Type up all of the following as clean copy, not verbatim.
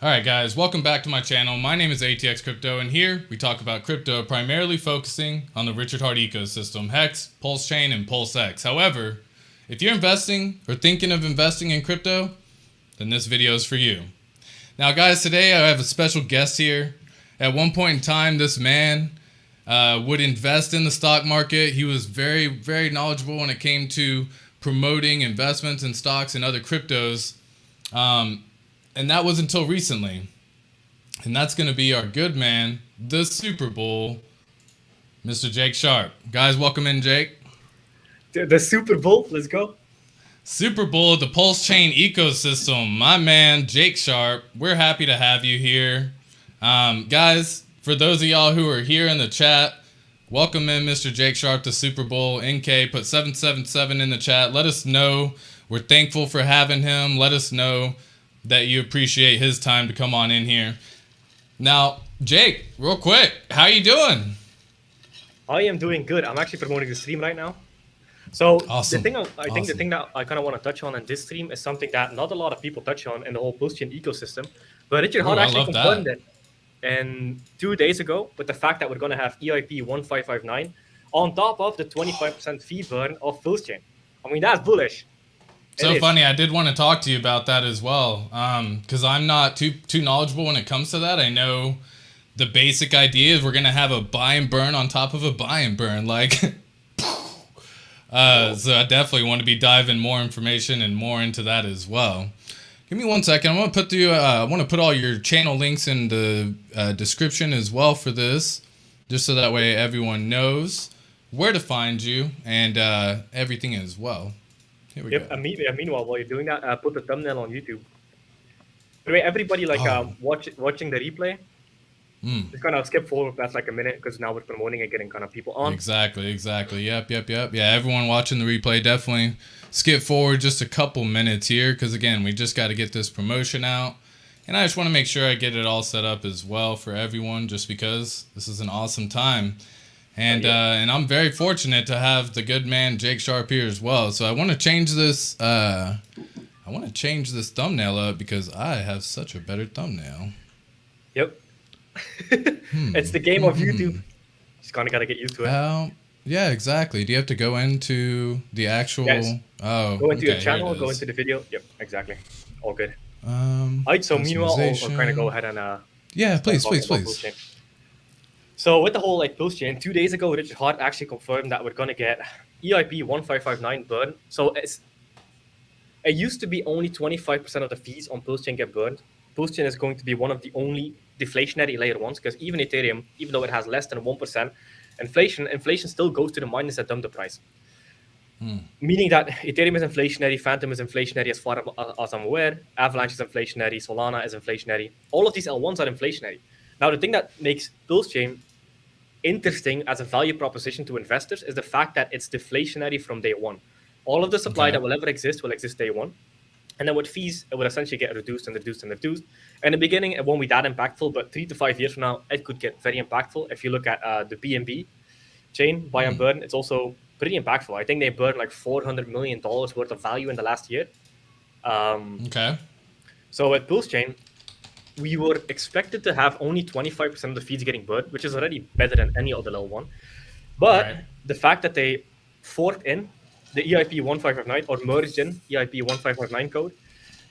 Alright guys, welcome back to my channel. My name is ATX Crypto, and here we talk about crypto primarily focusing on the Richard Heart ecosystem, HEX, PulseChain, and PulseX. However, if you're investing or thinking of investing in crypto, then this video is for you. Now guys, today I have a special guest here. At one point in time, this man would invest in the stock market. He was very, very knowledgeable when it came to promoting investments in stocks and other cryptos. And that was until recently. And that's going to be our good man, the Super Bowl, Mr. Jake Sharp. Guys, welcome in, Jake. The Super Bowl, let's go. Super Bowl, the PulseChain ecosystem. My man, Jake Sharp. We're happy to have you here. Guys, for those of y'all who are here in the chat, welcome in Mr. Jake Sharp to Super Bowl. NK, put 777 in the chat. Let us know. We're thankful for having him. Let us know that you appreciate his time to come on in here. Now, Jake, real quick, how you doing? I am doing good. I'm actually promoting the stream right now. So Awesome. I think the thing that I kind of want to touch on in this stream is something that not a lot of people touch on in the whole PulseChain ecosystem. But Richard Heart actually confirmed it. And 2 days ago, with the fact that we're going to have EIP 1559 on top of the 25% fee burn of PulseChain. I mean, that's bullish. So funny, I did want to talk to you about that as well, because I'm not too knowledgeable when it comes to that. I know the basic idea is we're going to have a buy and burn on top of a buy and burn, like, so I definitely want to be diving more information and more into that as well. Give me 1 second. I want to put all your channel links in the description as well for this, just so that way everyone knows where to find you and everything as well. Here we go. And meanwhile, while you're doing that, put the thumbnail on YouTube. By the way, everybody watching the replay, just kind of skip forward past like a minute because now we're promoting and getting kind of people on. Exactly. Yep. Yeah, everyone watching the replay, definitely skip forward just a couple minutes here because, again, we just got to get this promotion out. And I just want to make sure I get it all set up as well for everyone just because this is an awesome time. And and I'm very fortunate to have the good man Jake Sharp here as well. So I want to change this. I want to change this thumbnail up because I have such a better thumbnail. Yep. It's the game of YouTube. Just kind of got to get used to it. Yeah, exactly. Do you have to go into the actual? Yes. Oh, go into your channel. Go into the video. Yep, exactly. All good. Alright. So meanwhile, I'll kind of go ahead and yeah, please. So with the whole like PulseChain, 2 days ago, Richard Heart actually confirmed that we're gonna get EIP 1559 burn. So it used to be only 25% of the fees on PulseChain get burned. PulseChain is going to be one of the only deflationary layer ones because even Ethereum, even though it has less than 1%, inflation still goes to the miners that dump the price. Meaning that Ethereum is inflationary, Phantom is inflationary as far as I'm aware, Avalanche is inflationary, Solana is inflationary. All of these L1s are inflationary. Now, the thing that makes PulseChain interesting as a value proposition to investors is the fact that it's deflationary from day one. All of the supply that will ever exist will exist day one. And then with fees, it would essentially get reduced and reduced and reduced. In the beginning, it won't be that impactful, but 3 to 5 years from now, it could get very impactful. If you look at the BNB chain, buy and burn, it's also pretty impactful. I think they burned like $400 million worth of value in the last year. So with PulseChain, we were expected to have only 25% of the fees getting burned, which is already better than any other level one. But the fact that they forked in the EIP 1559 or merged in EIP 1559 code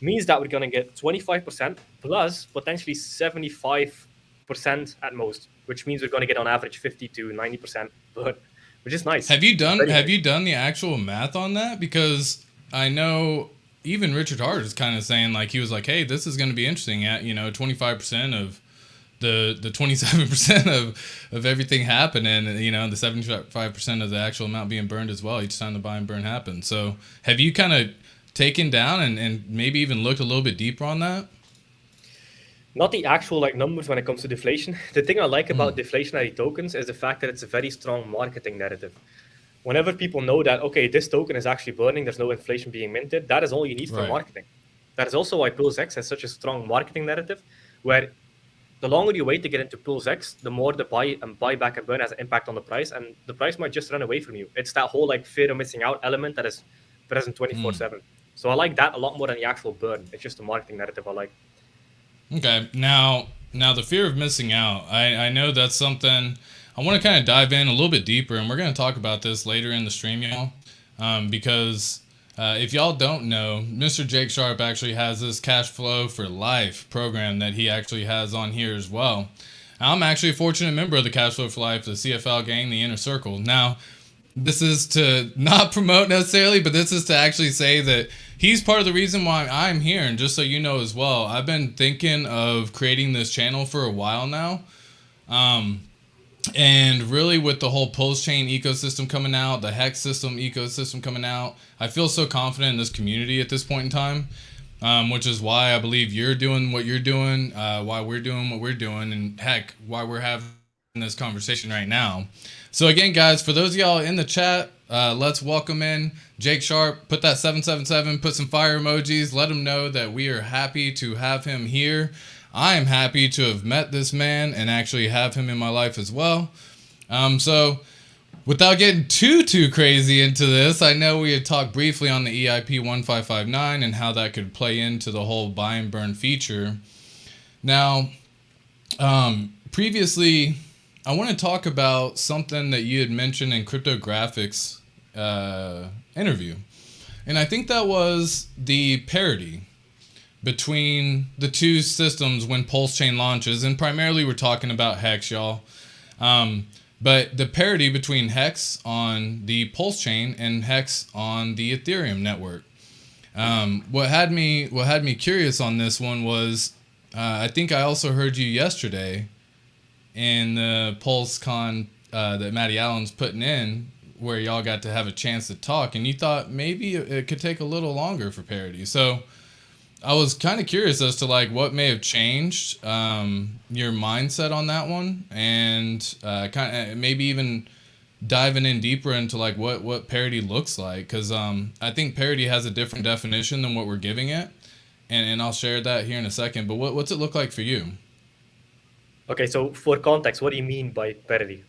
means that we're going to get 25% plus potentially 75% at most, which means we're going to get on average 50 to 90% burn, which is nice. Have you done the actual math on that? Because I know even Richard Heart is kind of saying, like, he was like, hey, this is going to be interesting at, 25% of the 27% of everything happening, and, the 75% of the actual amount being burned as well each time the buy and burn happens. So have you kind of taken down and maybe even looked a little bit deeper on that? Not the actual numbers when it comes to deflation. The thing I like about deflationary tokens is the fact that it's a very strong marketing narrative. Whenever people know that, okay, this token is actually burning, there's no inflation being minted, that is all you need for marketing. That is also why PulseX has such a strong marketing narrative, where the longer you wait to get into PulseX, the more the buy back and burn has an impact on the price, and the price might just run away from you. It's that whole fear of missing out element that is present 24/7. So I like that a lot more than the actual burn. It's just the marketing narrative I like. Okay. Now the fear of missing out. I know that's something I want to kind of dive in a little bit deeper, and we're going to talk about this later in the stream, y'all. Because if y'all don't know, Mr. Jake Sharp actually has this cash flow for life program that he actually has on here as well. I'm actually a fortunate member of the Cash Flow for Life, the CFL gang, the Inner Circle. Now, this is to not promote necessarily, but this is to actually say that he's part of the reason why I'm here. And just so you know as well, I've been thinking of creating this channel for a while now. And really with the whole PulseChain ecosystem coming out, the HEX system ecosystem coming out, I feel so confident in this community at this point in time. Which is why I believe you're doing what you're doing, why we're doing what we're doing, and heck, why we're having this conversation right now. So again, guys, for those of y'all in the chat, let's welcome in Jake Sharp. Put that 777, put some fire emojis, let him know that we are happy to have him here. I am happy to have met this man and actually have him in my life as well. So without getting too crazy into this, I know we had talked briefly on the EIP 1559 and how that could play into the whole buy and burn feature. Now, previously, I want to talk about something that you had mentioned in Cryptographics interview. And I think that was the parity between the two systems when PulseChain launches. And primarily we're talking about HEX, y'all. But the parity between HEX on the PulseChain and HEX on the Ethereum network. What had me curious on this one was, I think I also heard you yesterday in the PulseCon that Matty Allen's putting in, where y'all got to have a chance to talk, and you thought maybe it could take a little longer for parity. So I was kind of curious as to like what may have changed your mindset on that one, and kind of maybe even diving in deeper into like what parity looks like, because I think parity has a different definition than what we're giving it, and I'll share that here in a second. But what's it look like for you? Okay, so for context, what do you mean by parity,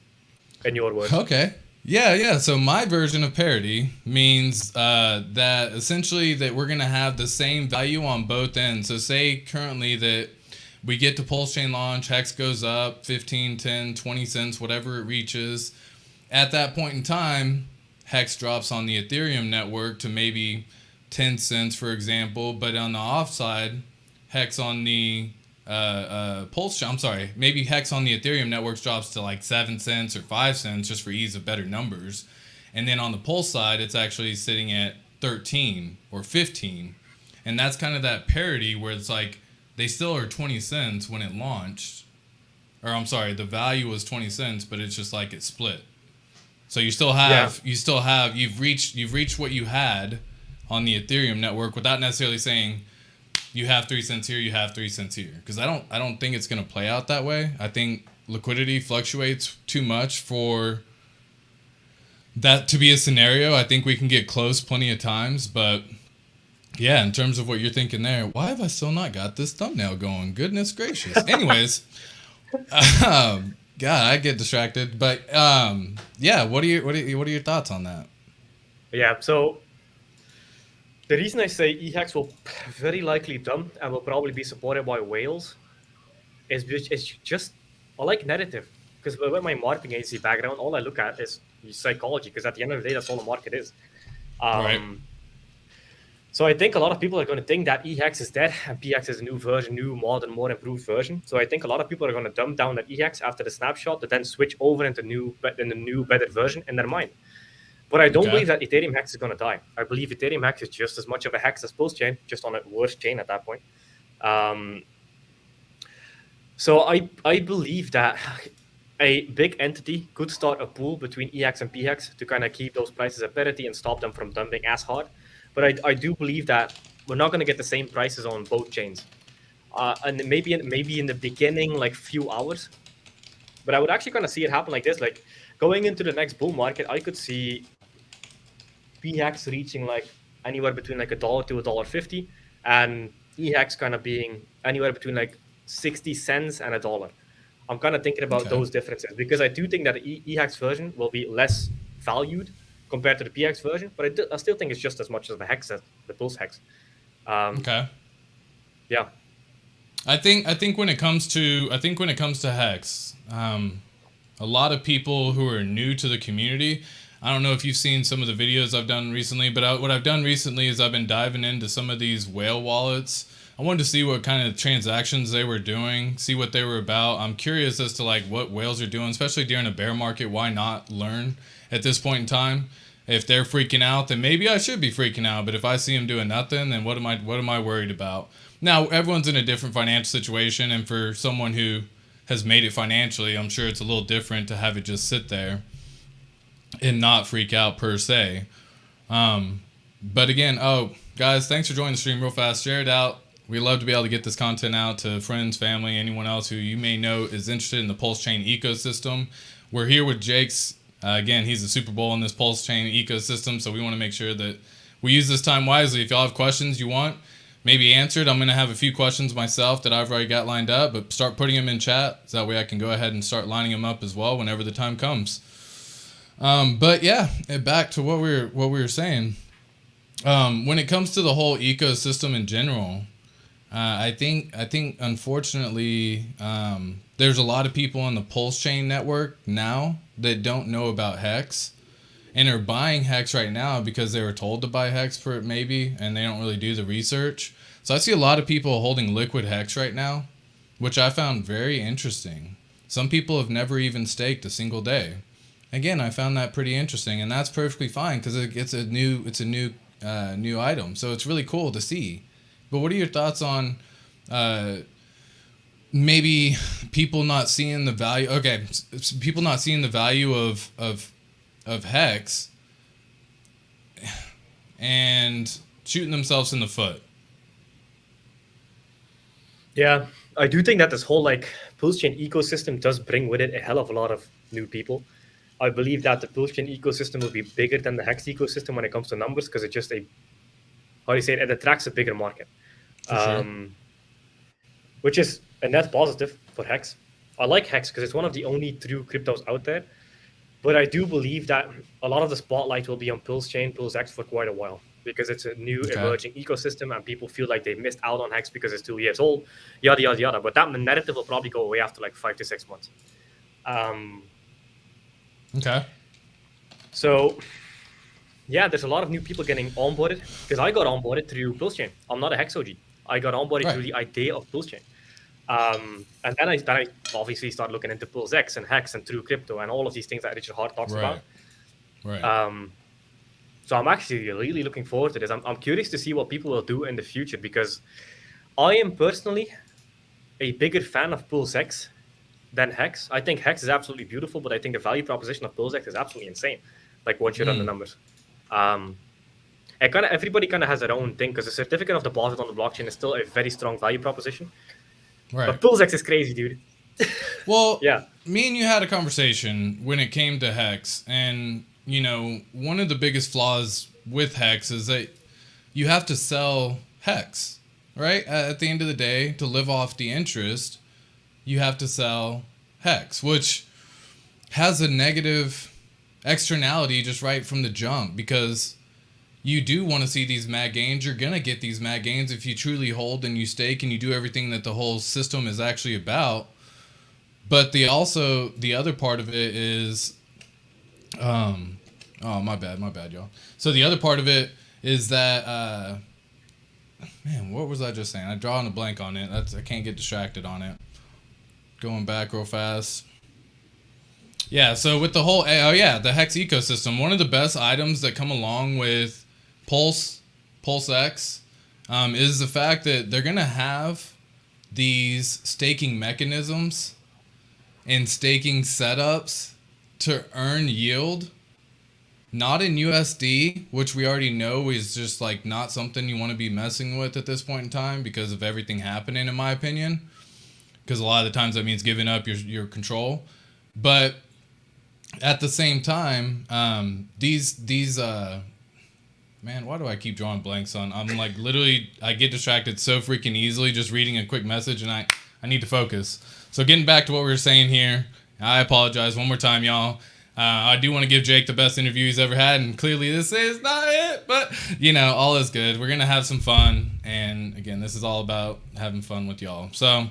in your words? Okay. Yeah. So my version of parity means that essentially that we're going to have the same value on both ends. So say currently that we get to PulseChain launch, HEX goes up 15, 10, 20 cents, whatever it reaches. At that point in time, HEX drops on the Ethereum network to maybe 10 cents, for example. But on the offside, HEX on the maybe HEX on the Ethereum networks drops to like 7 cents or 5 cents just for ease of better numbers. And then on the Pulse side, it's actually sitting at 13 or 15. And that's kind of that parity where it's like they still are 20 cents when it launched. Or I'm sorry, the value was 20 cents, but it's just like it split. So you've reached what you had on the Ethereum network without necessarily saying you have 3 cents here, you have 3 cents here. Because I don't think it's going to play out that way. I think liquidity fluctuates too much for that to be a scenario. I think we can get close plenty of times, but yeah, in terms of what you're thinking there, why have I still not got this thumbnail going? Goodness gracious. Anyways, God, I get distracted. But yeah, what are your thoughts on that? Yeah, so the reason I say EHEX will very likely dump and will probably be supported by whales is because it's just, I like narrative. Because with my marketing agency background, all I look at is psychology, because at the end of the day, that's all the market is. Right. So I think a lot of people are going to think that EHEX is dead and PHEX is a new version, new, modern, more improved version. So I think a lot of people are going to dump down that EHEX after the snapshot to then switch over into the new, better version in their mind. But I don't believe that Ethereum HEX is going to die. I believe Ethereum HEX is just as much of a HEX as PulseChain, just on a worse chain at that point. So I believe that a big entity could start a pool between EHEX and PHEX to kind of keep those prices at parity and stop them from dumping as hard. But I do believe that we're not going to get the same prices on both chains. And maybe in the beginning, like few hours. But I would actually kind of see it happen like this. Like going into the next bull market, I could see PHEX reaching like anywhere between like $1 to $1.50, and EHEX kind of being anywhere between like 60 cents and $1. I'm kind of thinking about those differences, because I do think that the EHEX version will be less valued compared to the PHEX version, but I still think it's just as much as the HEX, the Pulse HEX. Okay. Yeah. I think when it comes to Hex, a lot of people who are new to the community. I don't know if you've seen some of the videos I've done recently, but what I've done recently is I've been diving into some of these whale wallets. I wanted to see what kind of transactions they were doing, see what they were about. I'm curious as to like what whales are doing, especially during a bear market. Why not learn at this point in time? If they're freaking out, then maybe I should be freaking out. But if I see them doing nothing, then what am I worried about? Now, everyone's in a different financial situation, and for someone who has made it financially, I'm sure it's a little different to have it just sit there and not freak out per se. But again, guys, thanks for joining the stream real fast. Share it out. We love to be able to get this content out to friends, family, anyone else who you may know is interested in the PulseChain ecosystem. We're here with Jake's. Again, he's the Super Bowl in this PulseChain ecosystem, so we want to make sure that we use this time wisely. If y'all have questions you want maybe answered, I'm going to have a few questions myself that I've already got lined up, but start putting them in chat so that way I can go ahead and start lining them up as well whenever the time comes. But yeah, back to what we were saying. When it comes to the whole ecosystem in general, I think unfortunately there's a lot of people on the PulseChain network now that don't know about Hex and are buying Hex right now because they were told to buy Hex for it maybe, and they don't really do the research. So I see a lot of people holding liquid Hex right now, which I found very interesting. Some people have never even staked a single day. Again, I found that pretty interesting, and that's perfectly fine because it's a new item, so it's really cool to see. But what are your thoughts on maybe people not seeing the value? Okay, people not seeing the value of Hex and shooting themselves in the foot. Yeah, I do think that this whole like PulseChain ecosystem does bring with it a hell of a lot of new people. I believe that the PulseChain ecosystem will be bigger than the Hex ecosystem when it comes to numbers because it's just it attracts a bigger market. For sure. Which is a net positive for Hex. I like Hex because it's one of the only true cryptos out there. But I do believe that a lot of the spotlight will be on PulseChain, PulseX for quite a while because it's a new emerging ecosystem and people feel like they missed out on Hex because it's 2 years old, yada, yada, yada. But that narrative will probably go away after like 5 to 6 months. Okay. So, yeah, there's a lot of new people getting onboarded because I got onboarded through PulseChain. I'm not a Hex OG. I got onboarded through the idea of PulseChain. And then I obviously started looking into PulseX and Hex and True Crypto and all of these things that Richard Hart talks about. Right. So I'm actually really looking forward to this. I'm curious to see what people will do in the future because I am personally a bigger fan of PulseX than Hex. I think Hex is absolutely beautiful, but I think the value proposition of PulseX is absolutely insane. Like once you run the numbers. Everybody kind of has their own thing because the certificate of deposit on the blockchain is still a very strong value proposition. Right. But PulseX is crazy, dude. Well, yeah. Me and you had a conversation when it came to Hex, and you know, one of the biggest flaws with Hex is that you have to sell Hex, right? At the end of the day, to live off the interest, you have to sell Hex, which has a negative externality just right from the jump because you do want to see these mad gains. You're going to get these mad gains if you truly hold and you stake and you do everything that the whole system is actually about. But the other part of it is, my bad, y'all. So the other part of it is that, man, what was I just saying? I drawn a blank on it. I can't get distracted on it. Going back real fast. Yeah, so with the whole, the Hex ecosystem, one of the best items that come along with PulseX, is the fact that they're going to have these staking mechanisms and staking setups to earn yield, not in USD, which we already know is just like not something you want to be messing with at this point in time because of everything happening, in my opinion, because a lot of the times that means giving up your control. But at the same time, these man, why do I keep drawing blanks on? I'm like literally, I get distracted so freaking easily just reading a quick message, and I need to focus. So getting back to what we were saying here, I apologize one more time, y'all. I do want to give Jake the best interview he's ever had, and clearly this is not it, but you know, all is good. We're gonna have some fun. And again, this is all about having fun with y'all. So,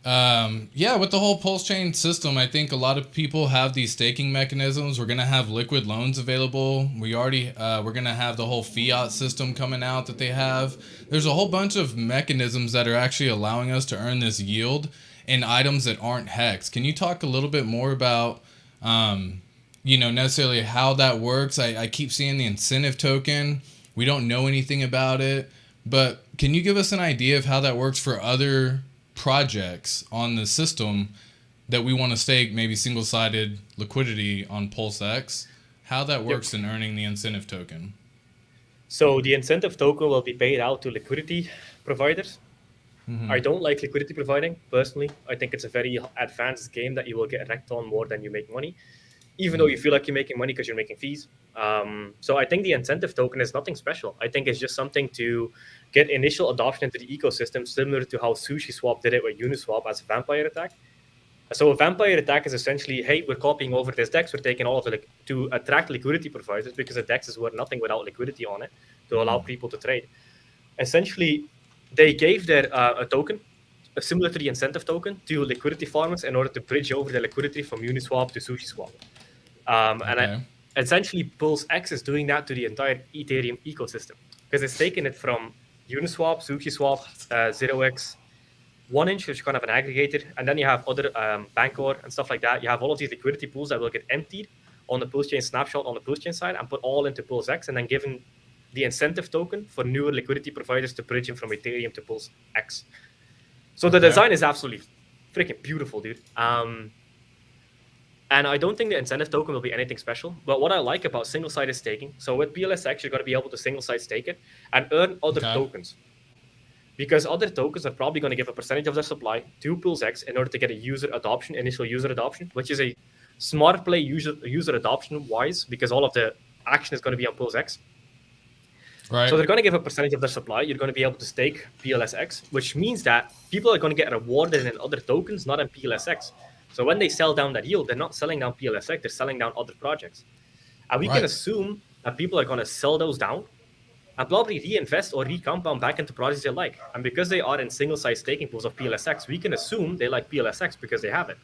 yeah, with the whole pulse chain system, I think a lot of people have these staking mechanisms. We're gonna have liquid loans available. We're gonna have the whole fiat system coming out that they have. There's a whole bunch of mechanisms that are actually allowing us to earn this yield in items that aren't hex. Can you talk a little bit more about, necessarily how that works? I keep seeing the incentive token. We don't know anything about it, but can you give us an idea of how that works for other projects on the system that we want to stake maybe single-sided liquidity on PulseX, how that works in earning the incentive token? So the incentive token will be paid out to liquidity providers. I don't like liquidity providing personally. I think it's a very advanced game that you will get wrecked on more than you make money, even though you feel like you're making money because you're making fees. So I think the incentive token is nothing special. I think it's just something to get initial adoption into the ecosystem, similar to how SushiSwap did it with Uniswap as a vampire attack. So a vampire attack is essentially, hey, we're copying over this DEX, we're taking all of it to attract liquidity providers, because a DEX is worth nothing without liquidity on it to allow people to trade. Essentially, they gave their a token, similar to the incentive token, to liquidity farmers in order to bridge over the liquidity from Uniswap to SushiSwap. And essentially, PulseX is doing that to the entire Ethereum ecosystem, because it's taking it from Uniswap, SushiSwap, 0x, 1inch, which is kind of an aggregator, and then you have other Bancor and stuff like that. You have all of these liquidity pools that will get emptied on the PulseChain snapshot on the PulseChain side and put all into PulseX, and then given the incentive token for newer liquidity providers to bridge in from Ethereum to PulseX. So the design is absolutely freaking beautiful, dude. And I don't think the incentive token will be anything special. But what I like about single-sided staking, so with PLSX, you're going to be able to single-side stake it and earn other tokens. Because other tokens are probably going to give a percentage of their supply to PulseX in order to get a initial user adoption, which is a smart play user adoption-wise, because all of the action is going to be on PulseX. Right. So they're going to give a percentage of their supply. You're going to be able to stake PLSX, which means that people are going to get rewarded in other tokens, not in PLSX. So when they sell down that yield, they're not selling down PLSX, they're selling down other projects. And we can assume that people are going to sell those down and probably reinvest or recompound back into projects they like. And because they are in single-side staking pools of PLSX, we can assume they like PLSX because they have it.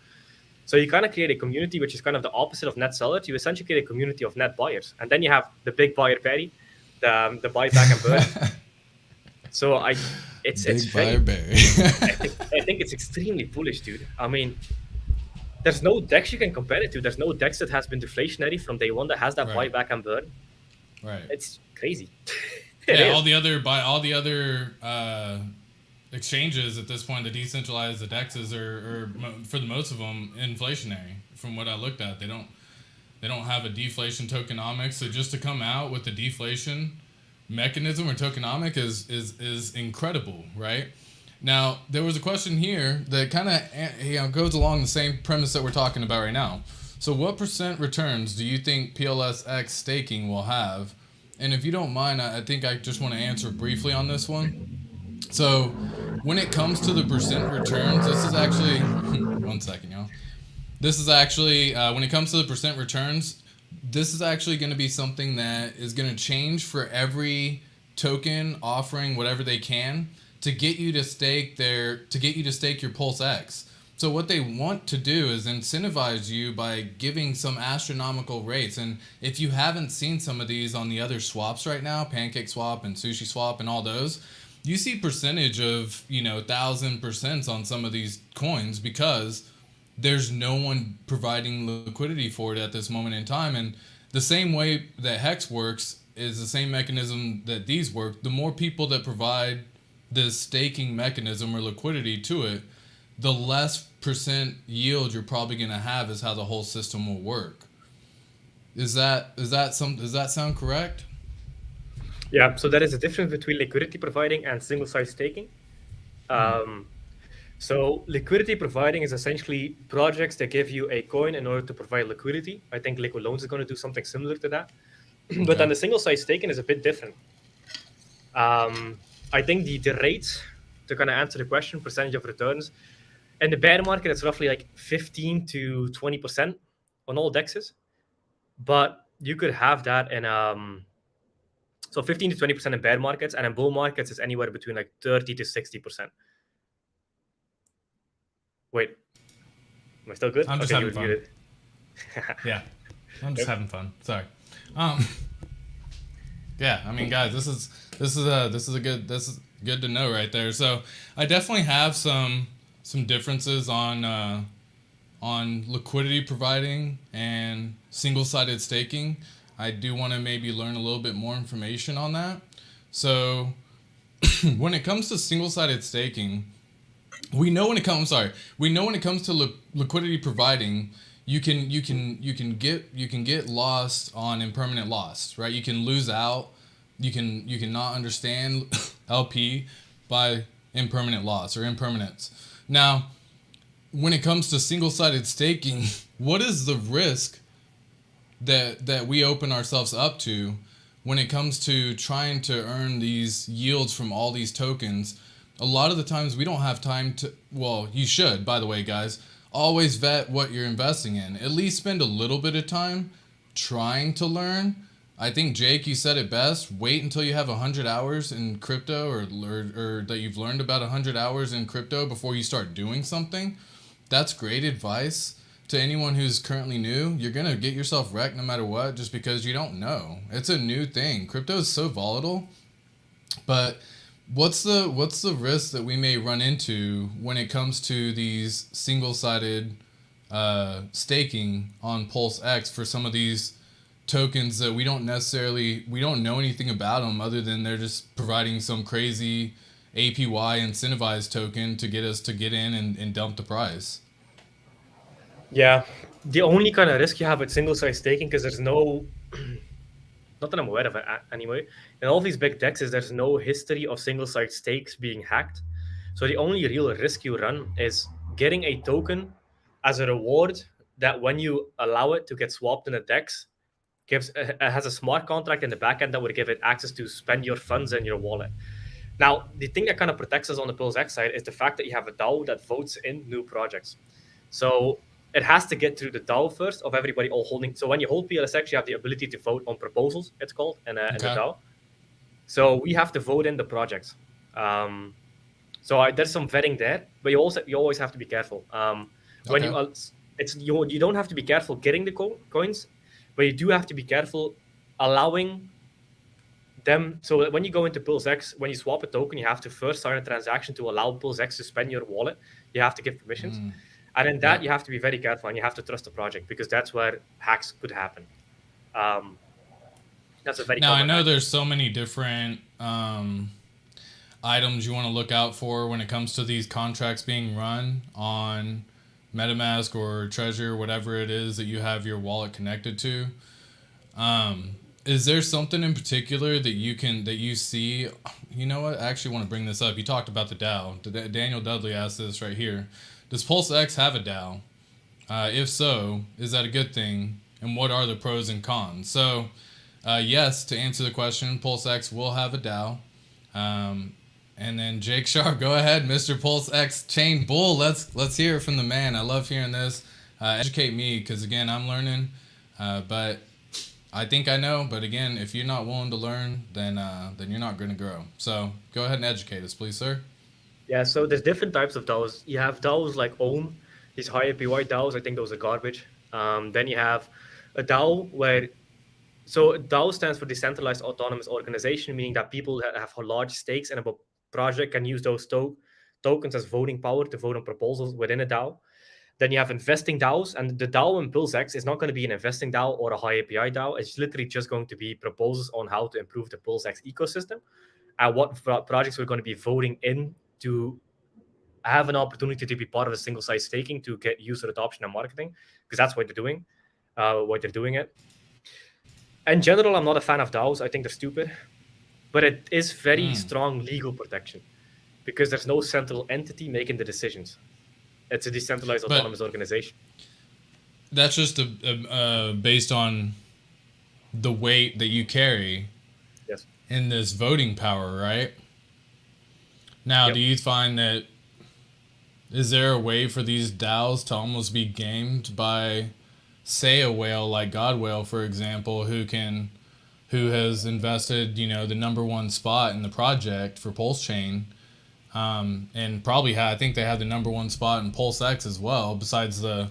So you kind of create a community which is kind of the opposite of net sellers. You essentially create a community of net buyers. And then you have the big buyer Barry, the buy back and burn. So it's very, I think it's extremely bullish, dude. I mean, there's no DEX you can compare it to. There's no DEX that has been deflationary from day one that has that buy back and burn. Right. It's crazy. All the other exchanges at this point, the decentralized, the DEXs are for the most of them inflationary. From what I looked at, they don't have a deflation tokenomics. So just to come out with the deflation mechanism or tokenomic is incredible, right? Now, there was a question here that kind of goes along the same premise that we're talking about right now. So what % returns do you think PLSX staking will have? And if you don't mind, I think I just want to answer briefly on this one. So when it comes to the % returns, this is actually, one second, y'all. This is actually, when it comes to the % returns, this is actually going to be something that is going to change for every token offering whatever they can to get you to stake your PulseX. So what they want to do is incentivize you by giving some astronomical rates. And if you haven't seen some of these on the other swaps right now, PancakeSwap and SushiSwap and all those, you see percentage of 1,000% on some of these coins because there's no one providing liquidity for it at this moment in time. And the same way that Hex works is the same mechanism that these work. The more people that provide this staking mechanism or liquidity to it, the less % yield you're probably going to have is how the whole system will work. Does that sound correct? Yeah, so there is a difference between liquidity providing and single-side staking. So liquidity providing is essentially projects that give you a coin in order to provide liquidity. I think Liquid Loans is going to do something similar to that. But then the single-side staking is a bit different. I think the rates, to kind of answer the question, percentage of returns, in the bear market, it's roughly like 15 to 20% on all DEXs. But you could have that in So 15 to 20% in bear markets, and in bull markets is anywhere between like 30 to 60%. Wait, am I still good? I'm just Okay, you having were fun. muted. Yeah, I'm just Yep. having fun. Sorry. Um, yeah, I mean, guys, this is good to know right there. So I definitely have some differences on liquidity providing and single-sided staking. I do want to maybe learn a little bit more information on that. So when it comes to single-sided staking, we know when it comes to liquidity providing, you can get lost on impermanent loss, right? You can lose out. You can not understand LP by impermanent loss or impermanence. Now, when it comes to single-sided staking, what is the risk that we open ourselves up to when it comes to trying to earn these yields from all these tokens? A lot of the times we don't have time to, well, you should, by the way, guys, always vet what you're investing in. At least spend a little bit of time trying to learn. I think, Jake, you said it best. Wait until you have 100 hours in crypto, or that you've learned about 100 hours in crypto before you start doing something. That's great advice to anyone who's currently new. You're going to get yourself wrecked no matter what, just because you don't know. It's a new thing. Crypto is so volatile. But what's the risk that we may run into when it comes to these single-sided staking on PulseX for some of these tokens that we don't know anything about them, other than they're just providing some crazy APY incentivized token to get us to get in and dump the price? Yeah, the only kind of risk you have with single side staking, because there's no, not that I'm aware of it anyway, in all these big dexes, there's no history of single side stakes being hacked. So the only real risk you run is getting a token as a reward that when you allow it to get swapped in a dex, has a smart contract in the backend that would give it access to spend your funds in your wallet. Now, the thing that kind of protects us on the PulseX side is the fact that you have a DAO that votes in new projects. So it has to get through the DAO first of everybody all holding. So when you hold PLSX, you have the ability to vote on proposals, it's called, in the Okay. DAO. So we have to vote in the projects. There's some vetting there, but you always have to be careful. When Okay. you you don't have to be careful getting the coins, but you do have to be careful allowing them. So when you go into PulseX, when you swap a token, you have to first start a transaction to allow PulseX to spend your wallet. You have to give permissions. And in that, Yep. you have to be very careful and you have to trust the project, because that's where hacks could happen. That's a very Now I common know hack. there's so many different items you want to look out for when it comes to these contracts being run on MetaMask or Treasure, whatever it is that you have your wallet connected to. Is there something in particular that you see? You know what? I actually want to bring this up. You talked about the DAO. Daniel Dudley asked this right here. Does PulseX have a DAO? If so, is that a good thing? And what are the pros and cons? So, yes, to answer the question, PulseX will have a DAO. And then Jake Sharp, go ahead, Mr. PulseX Chain Bull. Let's hear it from the man. I love hearing this. Educate me, because again, I'm learning. But I think I know. But again, if you're not willing to learn, then you're not going to grow. So go ahead and educate us, please, sir. Yeah, so there's different types of DAOs. You have DAOs like Ohm, these high APY DAOs. I think those are garbage. Then you have a DAO where, so DAO stands for Decentralized Autonomous Organization, meaning that people that have large stakes in a project can use those tokens as voting power to vote on proposals within a DAO. Then you have investing DAOs, and the DAO in PulseX is not going to be an investing DAO or a high API DAO. It's literally just going to be proposals on how to improve the PulseX ecosystem and what projects we're going to be voting in to have an opportunity to be part of a single site staking to get user adoption and marketing, because that's what they're doing. It. In general, I'm not a fan of DAOs. I think they're stupid, but it is very strong legal protection because there's no central entity making the decisions. It's a decentralized But autonomous organization. that's just based on the weight that you carry Yes. in this voting power, right? Now, do Yep. you find that, is there a way for these DAOs to almost be gamed by, say, a whale like God Whale, for example, who can who has invested, you know, the number one spot in the project for PulseChain. And probably had, I think they had the number one spot in PulseX as well, besides the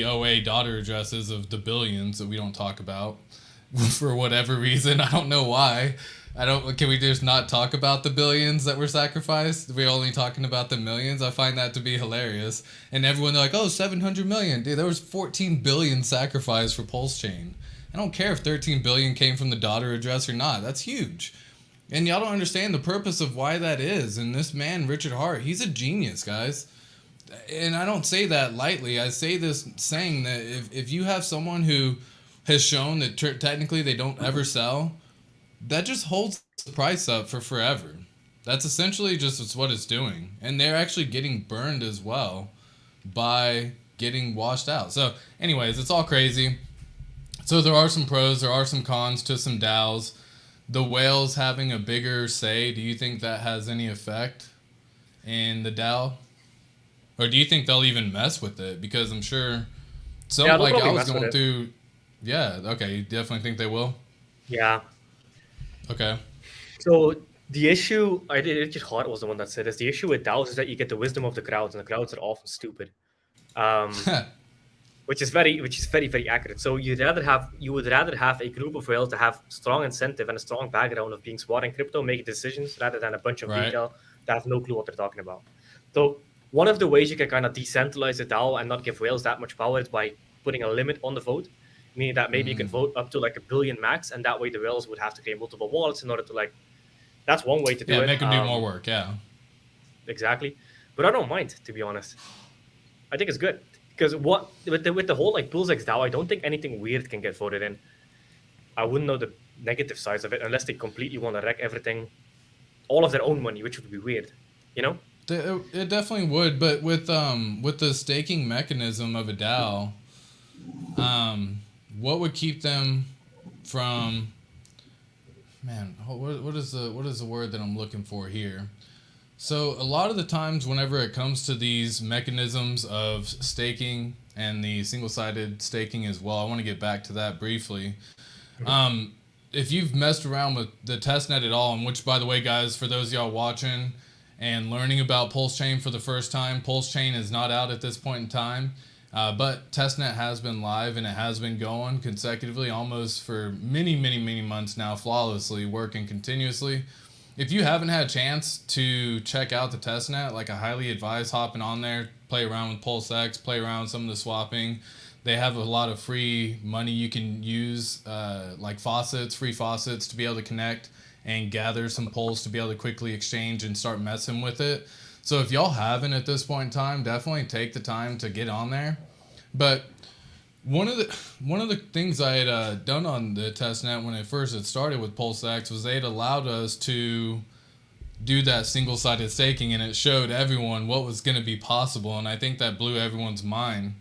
OA daughter addresses of the billions that we don't talk about for whatever reason. I don't know why. Can we just not talk about the billions that were sacrificed? We're only talking about the millions. I find that to be hilarious. And everyone, they're like, oh, 700 million. Dude, there was 14 billion sacrificed for PulseChain. I don't care if 13 billion came from the daughter address or not. That's huge. And y'all don't understand the purpose of why that is. And this man, Richard Hart, he's a genius, guys. And I don't say that lightly. I say this saying that if you have someone who has shown that technically they don't ever sell, that just holds the price up for forever. That's essentially just what it's doing. And they're actually getting burned as well by getting washed out. So anyways, it's all crazy. So there are some pros, there are some cons to some DAOs. The whales having a bigger say, do you think that has any effect in the DAO? Or do you think they'll even mess with it? Because I'm sure I was going through. Yeah, okay, you definitely think they will? Yeah. Okay. So the issue, Richard Hart was the one that said this. The issue with DAOs is that you get the wisdom of the crowds, and the crowds are often stupid. Which is very, very accurate. So you would rather have a group of whales that have strong incentive and a strong background of being smart in crypto, make decisions, rather than a bunch of retail that have no clue what they're talking about. So one of the ways you can kind of decentralize the DAO and not give whales that much power is by putting a limit on the vote, meaning that maybe you can vote up to like 1 billion max, and that way the whales would have to create multiple wallets in order to that's one way to do it. Yeah, make them do more work, yeah. Exactly. But I don't mind, to be honest. I think it's good. Because with the whole PulseX DAO, I don't think anything weird can get voted in. I wouldn't know the negative sides of it unless they completely want to wreck everything, all of their own money, which would be weird, you know? It definitely would, but with the staking mechanism of a DAO, what would keep them from? Man, what is the word that I'm looking for here? So a lot of the times whenever it comes to these mechanisms of staking and the single-sided staking as well, I want to get back to that briefly. If you've messed around with the testnet at all, and which, by the way, guys, for those of y'all watching and learning about PulseChain for the first time, PulseChain is not out at this point in time, but testnet has been live and it has been going consecutively almost for many months now, flawlessly, working continuously. If you haven't had a chance to check out the testnet, I highly advise hopping on there, play around with PulseX, play around with some of the swapping. They have a lot of free money you can use, like free faucets to be able to connect and gather some pulse to be able to quickly exchange and start messing with it. So if y'all haven't at this point in time, definitely take the time to get on there. But one of the things I had done on the testnet when it first had started with PulseX was they had allowed us to do that single-sided staking, and it showed everyone what was going to be possible, and I think that blew everyone's mind,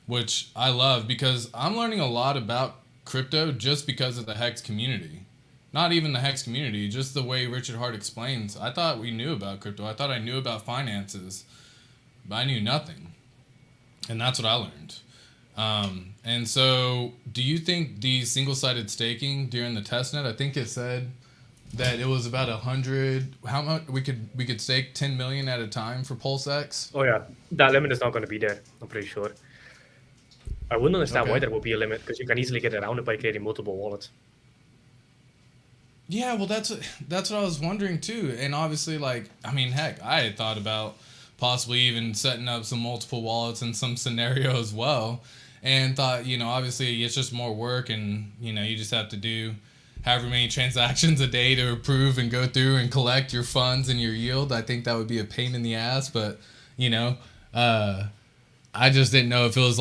which I love because I'm learning a lot about crypto just because of the HEX community. Not even the HEX community, just the way Richard Hart explains. I thought we knew about crypto. I thought I knew about finances, but I knew nothing, and that's what I learned. And so do you think the single-sided staking during the testnet, I think it said that it was about 100, how much we could stake 10 million at a time for PulseX? Oh yeah, that limit is not going to be there, I'm pretty sure. I wouldn't understand why there would be a limit, because you can easily get around it by creating multiple wallets. Yeah, well, that's what I was wondering too. And obviously, heck, I had thought about possibly even setting up some multiple wallets in some scenario as well. And thought, obviously it's just more work, and, you just have to do however many transactions a day to approve and go through and collect your funds and your yield. I think that would be a pain in the ass, but, I just didn't know if it was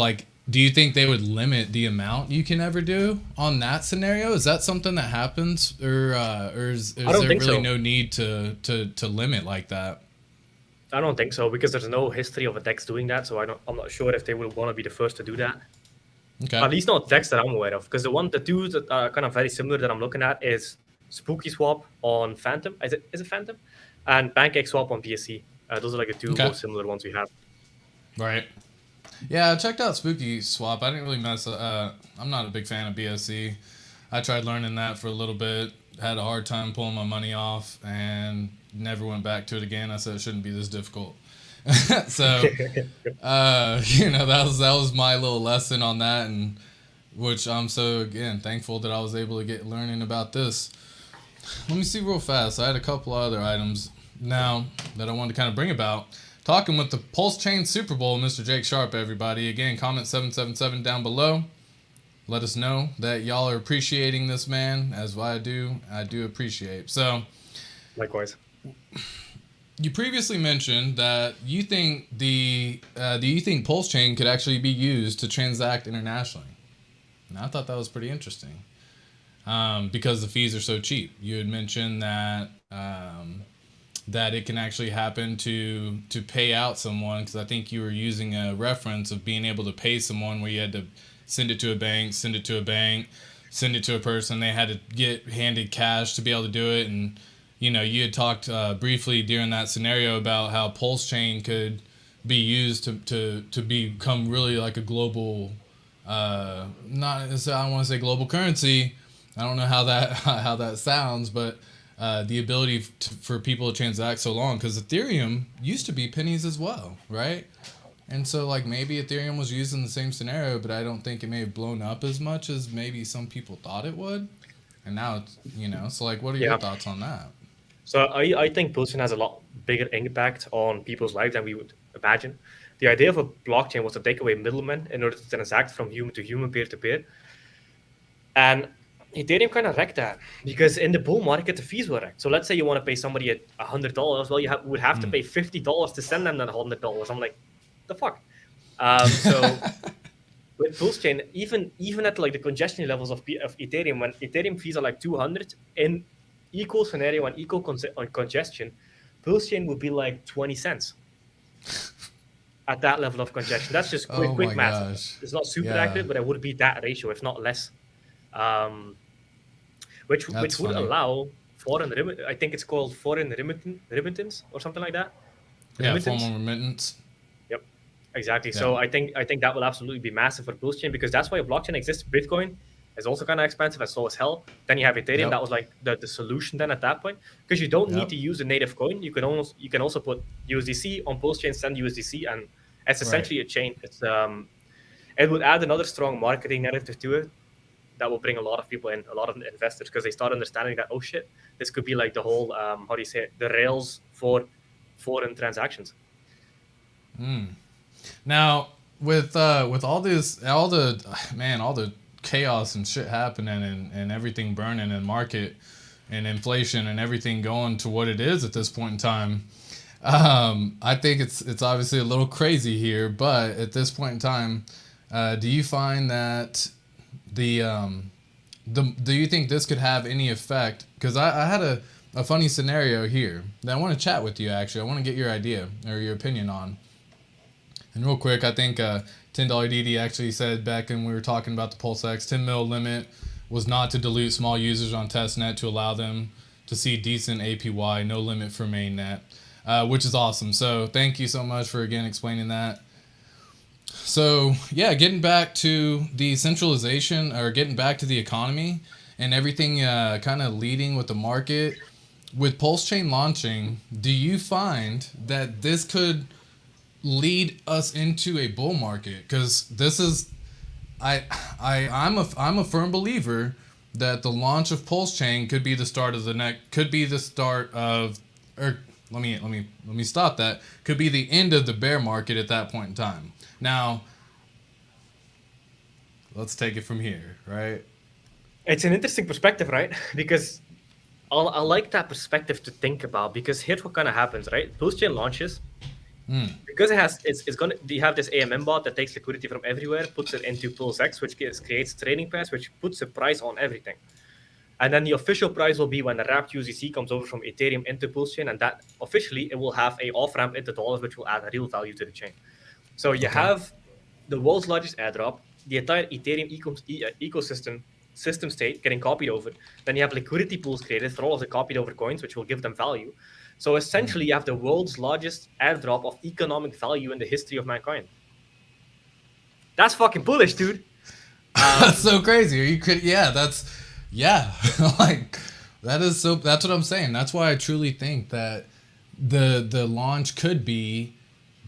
do you think they would limit the amount you can ever do on that scenario? Is that something that happens, or is there really no need to limit like that? I don't think so, because there's no history of a DEX doing that, so I'm not sure if they will want to be the first to do that. Okay. At least not DEX that I'm aware of, because the two that are kind of very similar that I'm looking at is Spooky Swap on Phantom. Is it Phantom? And Pancake Swap on BSC. Those are the two most similar ones we have. Right. Yeah, I checked out Spooky Swap. I didn't really I'm not a big fan of BSC. I tried learning that for a little bit, had a hard time pulling my money off, and never went back to it again. I said it shouldn't be this difficult. So, that was my little lesson on that, and which I'm so again thankful that I was able to get learning about this. Let me see real fast. I had a couple other items now that I wanted to kind of bring about. Talking with the PulseChain Super Bowl, Mr. Jake Sharp, everybody. Again, comment 777 down below. Let us know that y'all are appreciating this man, as I do. I do appreciate. So, Likewise. you previously mentioned that you think PulseChain could actually be used to transact internationally. And I thought that was pretty interesting because the fees are so cheap. You had mentioned that that it can actually happen to pay out someone, because I think you were using a reference of being able to pay someone where you had to send it to a bank, send it to a person. They had to get handed cash to be able to do it. And you had talked briefly during that scenario about how PulseChain could be used to become really like a global, I don't want to say global currency. I don't know how that sounds, but the ability for people to transact so long, because Ethereum used to be pennies as well, right? And so like maybe Ethereum was used in the same scenario, but I don't think it may have blown up as much as maybe some people thought it would. And now it's, so like, what are your thoughts on that? So I think PulseChain has a lot bigger impact on people's lives than we would imagine. The idea of a blockchain was to take away middlemen in order to transact from human to human, peer to peer. And Ethereum kind of wrecked that, because in the bull market, the fees were wrecked. So let's say you want to pay somebody $100. Well, you would have to pay $50 to send them that $100. I'm like, the fuck? So with PulseChain, even at like the congestion levels of Ethereum, when Ethereum fees are like 200, in equal scenario and equal congestion, PulseChain would be like 20 cents at that level of congestion. That's just quick math. Gosh. It's not super accurate, but it would be that ratio, if not less. Which would allow foreign I think it's called foreign remittance or something like that. Yeah, formal remittance. Yep, exactly. Yeah. So I think that will absolutely be massive for PulseChain, because that's why a blockchain exists. Bitcoin is also kind of expensive and slow as hell. Then you have Ethereum. That was like the solution then at that point, because you don't need to use a native coin. You can also put USDC on PulseChain, send USDC, and it's essentially a chain. It's it would add another strong marketing narrative to it that will bring a lot of people in, a lot of investors, because they start understanding that, oh shit, this could be like the whole the rails for foreign transactions. Now with all the chaos and shit happening and everything burning in market and inflation and everything going to what it is at this point in time, I think it's obviously a little crazy here, but at this point in time, do you find that do you think this could have any effect? Because I had a funny scenario here that I want to chat with you. Actually, I want to get your idea or your opinion on. And real quick, I think $10 DD actually said back when we were talking about the PulseX, 10 mil limit was not to dilute small users on testnet to allow them to see decent APY, no limit for mainnet, which is awesome. So thank you so much for again explaining that. So yeah, getting back to the centralization, or getting back to the economy and everything kind of leading with the market, with PulseChain launching, do you find that this could lead us into a bull market? Because this is, I'm a firm believer that the launch of PulseChain could be the start of let me stop that. Could be the end of the bear market at that point in time. Now, let's take it from here, right? It's an interesting perspective, right? Because I like that perspective to think about, because here's what kind of happens, right? PulseChain launches, because you have this AMM bot that takes liquidity from everywhere, puts it into PulseX, which creates trading pairs, which puts a price on everything. And then the official price will be when the wrapped USDC comes over from Ethereum into PulseChain, and that officially it will have a off-ramp into dollars, which will add a real value to the chain. So you have the world's largest airdrop, the entire Ethereum ecosystem system state getting copied over. Then you have liquidity pools created for all of the copied over coins, which will give them value. So essentially, you have the world's largest airdrop of economic value in the history of mankind. That's fucking bullish, dude. That's so crazy. Yeah, like that is so. That's what I'm saying. That's why I truly think that the launch could be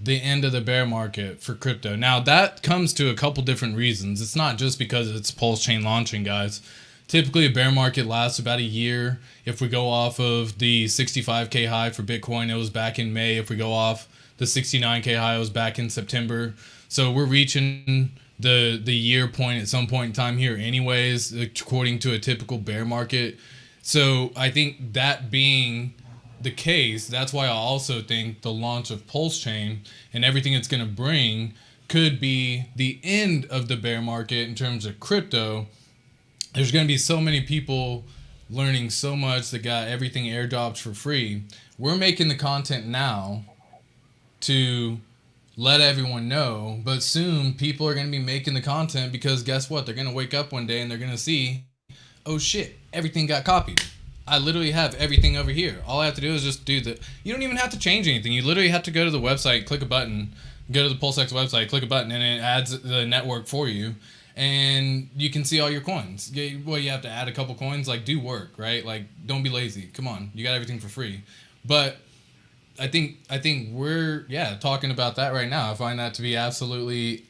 the end of the bear market for crypto. Now that comes to a couple different reasons. It's not just because it's Pulse Chain launching, guys. Typically, a bear market lasts about a year. If we go off of the 65K high for Bitcoin, it was back in May. If we go off the 69K high, it was back in September. So we're reaching the year point at some point in time here anyways, according to a typical bear market. So I think that being the case, that's why I also think the launch of Pulse Chain and everything it's going to bring could be the end of the bear market in terms of crypto. There's going to be so many people learning so much that got everything airdropped for free. We're making the content now to let everyone know, but soon people are going to be making the content because guess what? They're going to wake up one day and they're going to see, oh shit, everything got copied. I literally have everything over here. All I have to do is just do the... You don't even have to change anything. You literally have to go to the website, click a button, go to the PulseX website, click a button, and it adds the network for you. And you can see all your coins. Well, you have to add a couple coins. Like, do work, right? Like, don't be lazy. Come on. You got everything for free. But I think we're, talking about that right now. I find that to be absolutely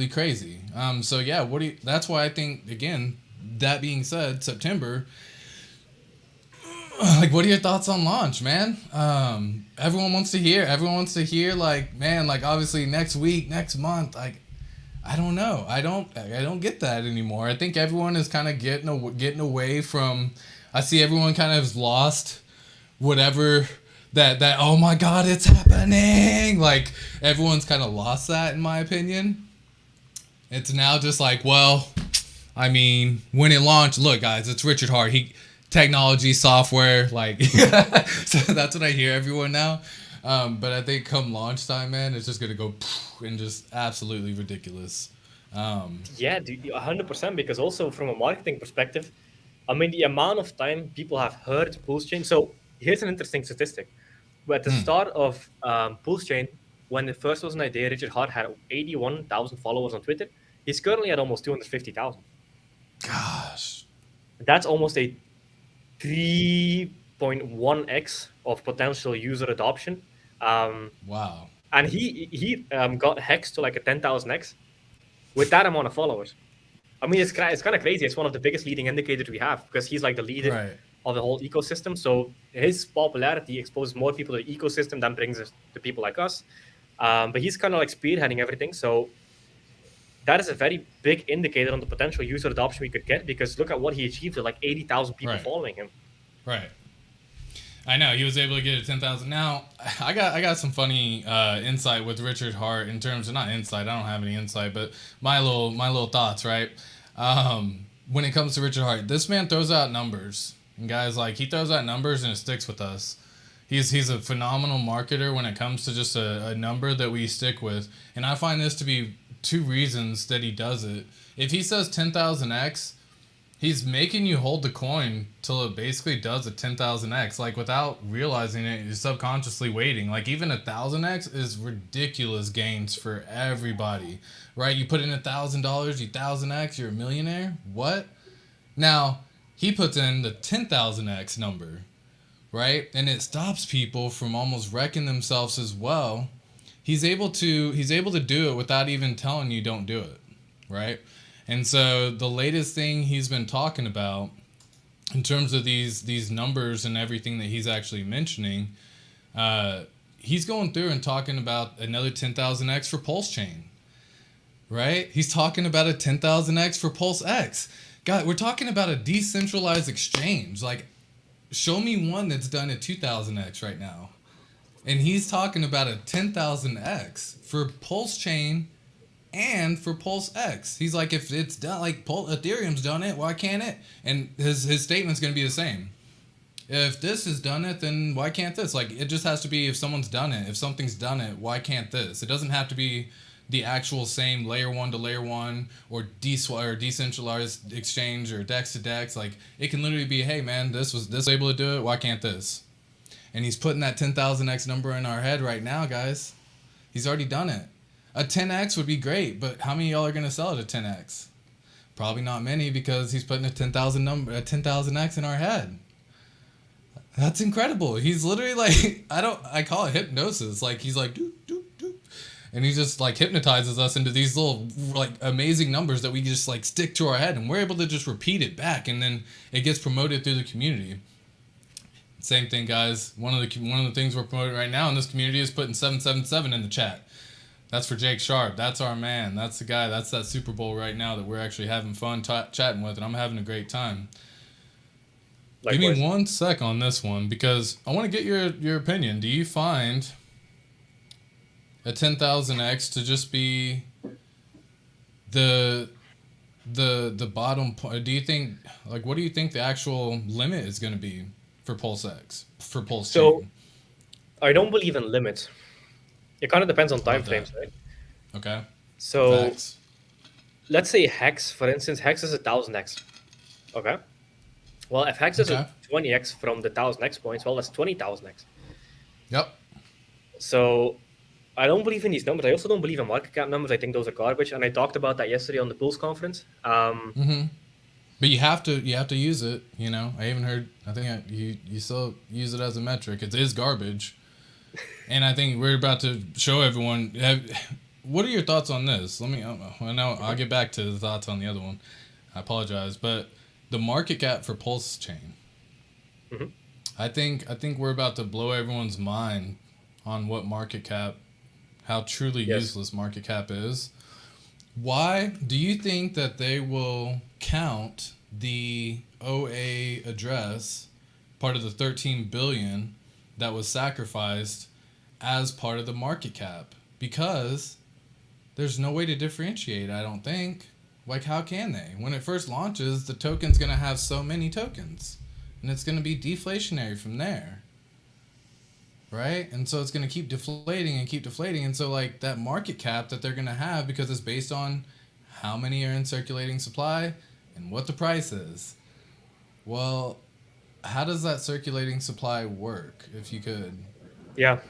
crazy. So, yeah, that's why I think, again, that being said, September... Like, what are your thoughts on launch, man? Everyone wants to hear, like, man, like, obviously next week, next month, like, I don't know. I don't get that anymore. I think everyone is kind of getting away from, I see everyone kind of has lost whatever that, oh my God, it's happening. Like, everyone's kind of lost that, in my opinion. It's now just like, well, I mean, when it launched, look, guys, it's Richard Hart. Technology, software, like, so that's what I hear everyone now. But I think come launch time, man, it's just going to go and just absolutely ridiculous. Yeah, dude, 100%. Because also from a marketing perspective, I mean, the amount of time people have heard Pulse Chain. So here's an interesting statistic. At the start of Pulse Chain, when it first was an idea, Richard Hart had 81,000 followers on Twitter. He's currently at almost 250,000. Gosh. That's almost a 3.1x of potential user adoption. Wow. And he got Hex to like a 10,000x with that amount of followers. I mean, it's kind of crazy. It's one of the biggest leading indicators we have because he's like the leader of the whole ecosystem. So his popularity exposes more people to the ecosystem than brings us to people like us. But he's kind of like spearheading everything. So that is a very big indicator on the potential user adoption we could get because look at what he achieved with like 80,000 people following him. Right. I know he was able to get it 10,000. Now I got some funny insight with Richard Hart in terms of not insight. I don't have any insight, but my little thoughts. Right. When it comes to Richard Hart, this man throws out numbers, and guys, like, he throws out numbers and it sticks with us. He's a phenomenal marketer when it comes to just a number that we stick with, and I find this to be two reasons that he does it. If he says 10,000x, he's making you hold the coin till it basically does a 10,000x. Like, without realizing it, you're subconsciously waiting. Like, even 1,000x is ridiculous gains for everybody, right? You put in $1,000, you 1,000x, you're a millionaire. What? Now, he puts in the 10,000x number, right? And it stops people from almost wrecking themselves as well. He's able to do it without even telling you don't do it, right? And so the latest thing he's been talking about in terms of these numbers and everything that he's actually mentioning, he's going through and talking about another 10,000x for Pulse Chain, right? He's talking about a 10,000x for PulseX. God, we're talking about a decentralized exchange. Like, show me one that's done at 2,000x right now. And he's talking about a 10,000x for Pulse Chain and for PulseX. He's like, if it's done, like Ethereum's done it, why can't it? And his statement's going to be the same. If this has done it, then why can't this? Like, it just has to be if someone's done it. If something's done it, why can't this? It doesn't have to be the actual same layer 1 to layer 1 or decentralized exchange or DEX to DEX. Like, it can literally be, hey man, this was able to do it, why can't this? And he's putting that 10,000x number in our head right now, guys. He's already done it. A 10x would be great, but how many of y'all are going to sell it at 10x? Probably not many because he's putting a 10,000x in our head. That's incredible. He's literally like, I call it hypnosis. Like he's like, doop, doop, doop. And he just like hypnotizes us into these little like amazing numbers that we just like stick to our head, and we're able to just repeat it back, and then it gets promoted through the community. Same thing, guys. One of the things we're promoting right now in this community is putting 777 in the chat. That's for Jake Sharp. That's our man. That's the guy. That's that Super Bowl right now that we're actually having fun chatting with, and I'm having a great time. Likewise. Give me 1 sec on this one because I want to get your opinion. Do you find a 10,000x to just be the bottom point? Do you think, like, what do you think the actual limit is going to be for PulseX, for PulseChain? So I don't believe in limits. It kind of depends on time frames, right? Okay. So Facts. Let's say Hex, for instance. Hex is 1,000x. Okay. Well, if Hex is a 20x from the 1,000x points, well, that's 20,000x. Yep. So I don't believe in these numbers. I also don't believe in market cap numbers. I think those are garbage. And I talked about that yesterday on the Pulse conference. But you have to use it. You know, I even heard. I think you still use it as a metric. It is garbage. And I think we're about to show everyone. What are your thoughts on this? I'll get back to the thoughts on the other one. I apologize, but the market cap for PulseChain. Mm-hmm. I think we're about to blow everyone's mind on what market cap, how truly useless market cap is. Why do you think that they will count the OA address, part of the 13 billion that was sacrificed, as part of the market cap? Because there's no way to differentiate, I don't think. Like, how can they? When it first launches, the token's going to have so many tokens, and it's going to be deflationary from there, right? And so it's going to keep deflating and keep deflating. And so, like, that market cap that they're going to have, because it's based on how many are in circulating supply and what the price is. Well, how does that circulating supply work, if you could? Yeah.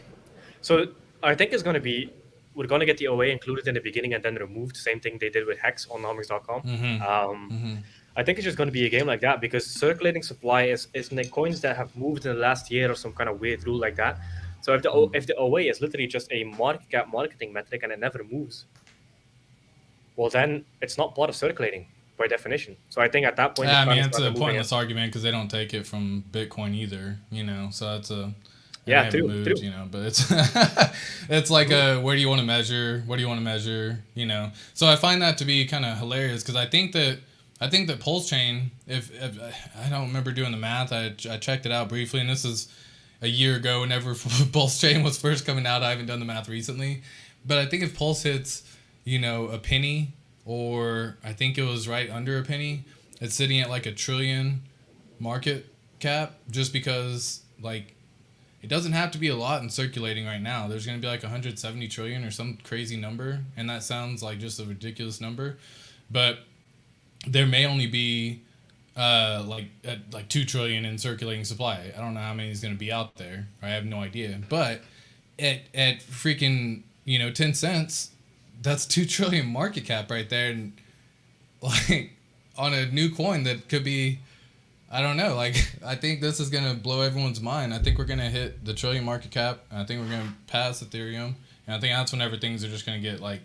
So I think we're going to get the OA included in the beginning and then removed. Same thing they did with Hex on nomics.com. I think it's just going to be a game like that because circulating supply is in the coins that have moved in the last year or some kind of weird rule like that. So if the OA is literally just a market cap marketing metric and it never moves, well, then it's not part of circulating by definition. So I think at that point, it's a pointless argument because they don't take it from Bitcoin either, you know. So it's a true. You know, but it's it's like where do you want to measure? What do you want to measure? You know. So I find that to be kind of hilarious because I think that PulseChain, if I don't remember doing the math, I checked it out briefly, and this is a year ago whenever PulseChain was first coming out. I haven't done the math recently, but I think if Pulse hits, you know, a penny, or I think it was right under a penny, it's sitting at like $1 trillion market cap, just because like it doesn't have to be a lot in circulating right now. There's going to be like 170 trillion or some crazy number, and that sounds like just a ridiculous number, but there may only be like 2 trillion in circulating supply. I don't know how many is going to be out there. I have no idea. But at freaking, you know, 10 cents, that's 2 trillion market cap right there. And like on a new coin that could be, I don't know. Like, I think this is going to blow everyone's mind. I think we're going to hit the trillion market cap. And I think we're going to pass Ethereum. And I think that's whenever things are just going to get like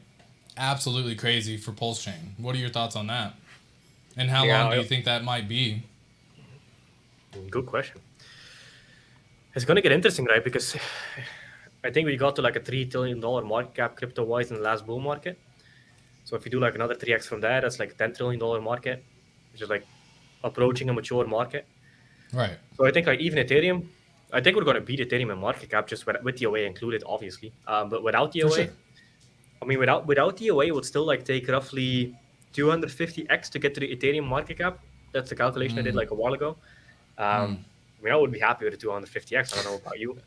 absolutely crazy for PulseChain. What are your thoughts on that? And how long do you think that might be? Good question. It's going to get interesting, right? Because I think we got to like a $3 trillion market cap crypto-wise in the last bull market. So if you do like another 3x from there, that's like a $10 trillion market, which is like approaching a mature market. Right. So I think like even Ethereum, I think we're going to beat Ethereum in market cap just with the OA included, obviously. But without the OA, I mean, without the OA, it would still like take roughly 250x to get to the Ethereum market cap. That's the calculation I did like a while ago. I mean, I would be happy with the 250x. I don't know about you.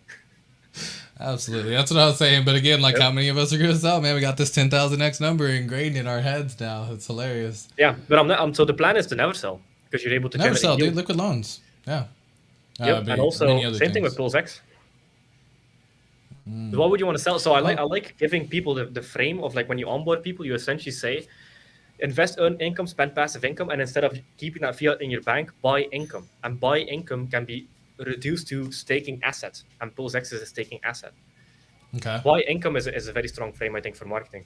Absolutely. That's what I was saying. But again, like how many of us are going to sell? Man, we got this 10,000x number ingrained in our heads now. It's hilarious. Yeah, but I'm not. So the plan is to never sell because you're able to never sell, dude. Liquid loans. Yeah. Yep. And also same thing with PulseX. What would you want to sell? So I like giving people the frame of like when you onboard people, you essentially say, Invest, earn income, spend passive income, and instead of keeping that fiat in your bank, buy income. And buy income can be reduced to staking assets, and PulseX is a staking asset. Okay. Buy income is a very strong frame, I think, for marketing.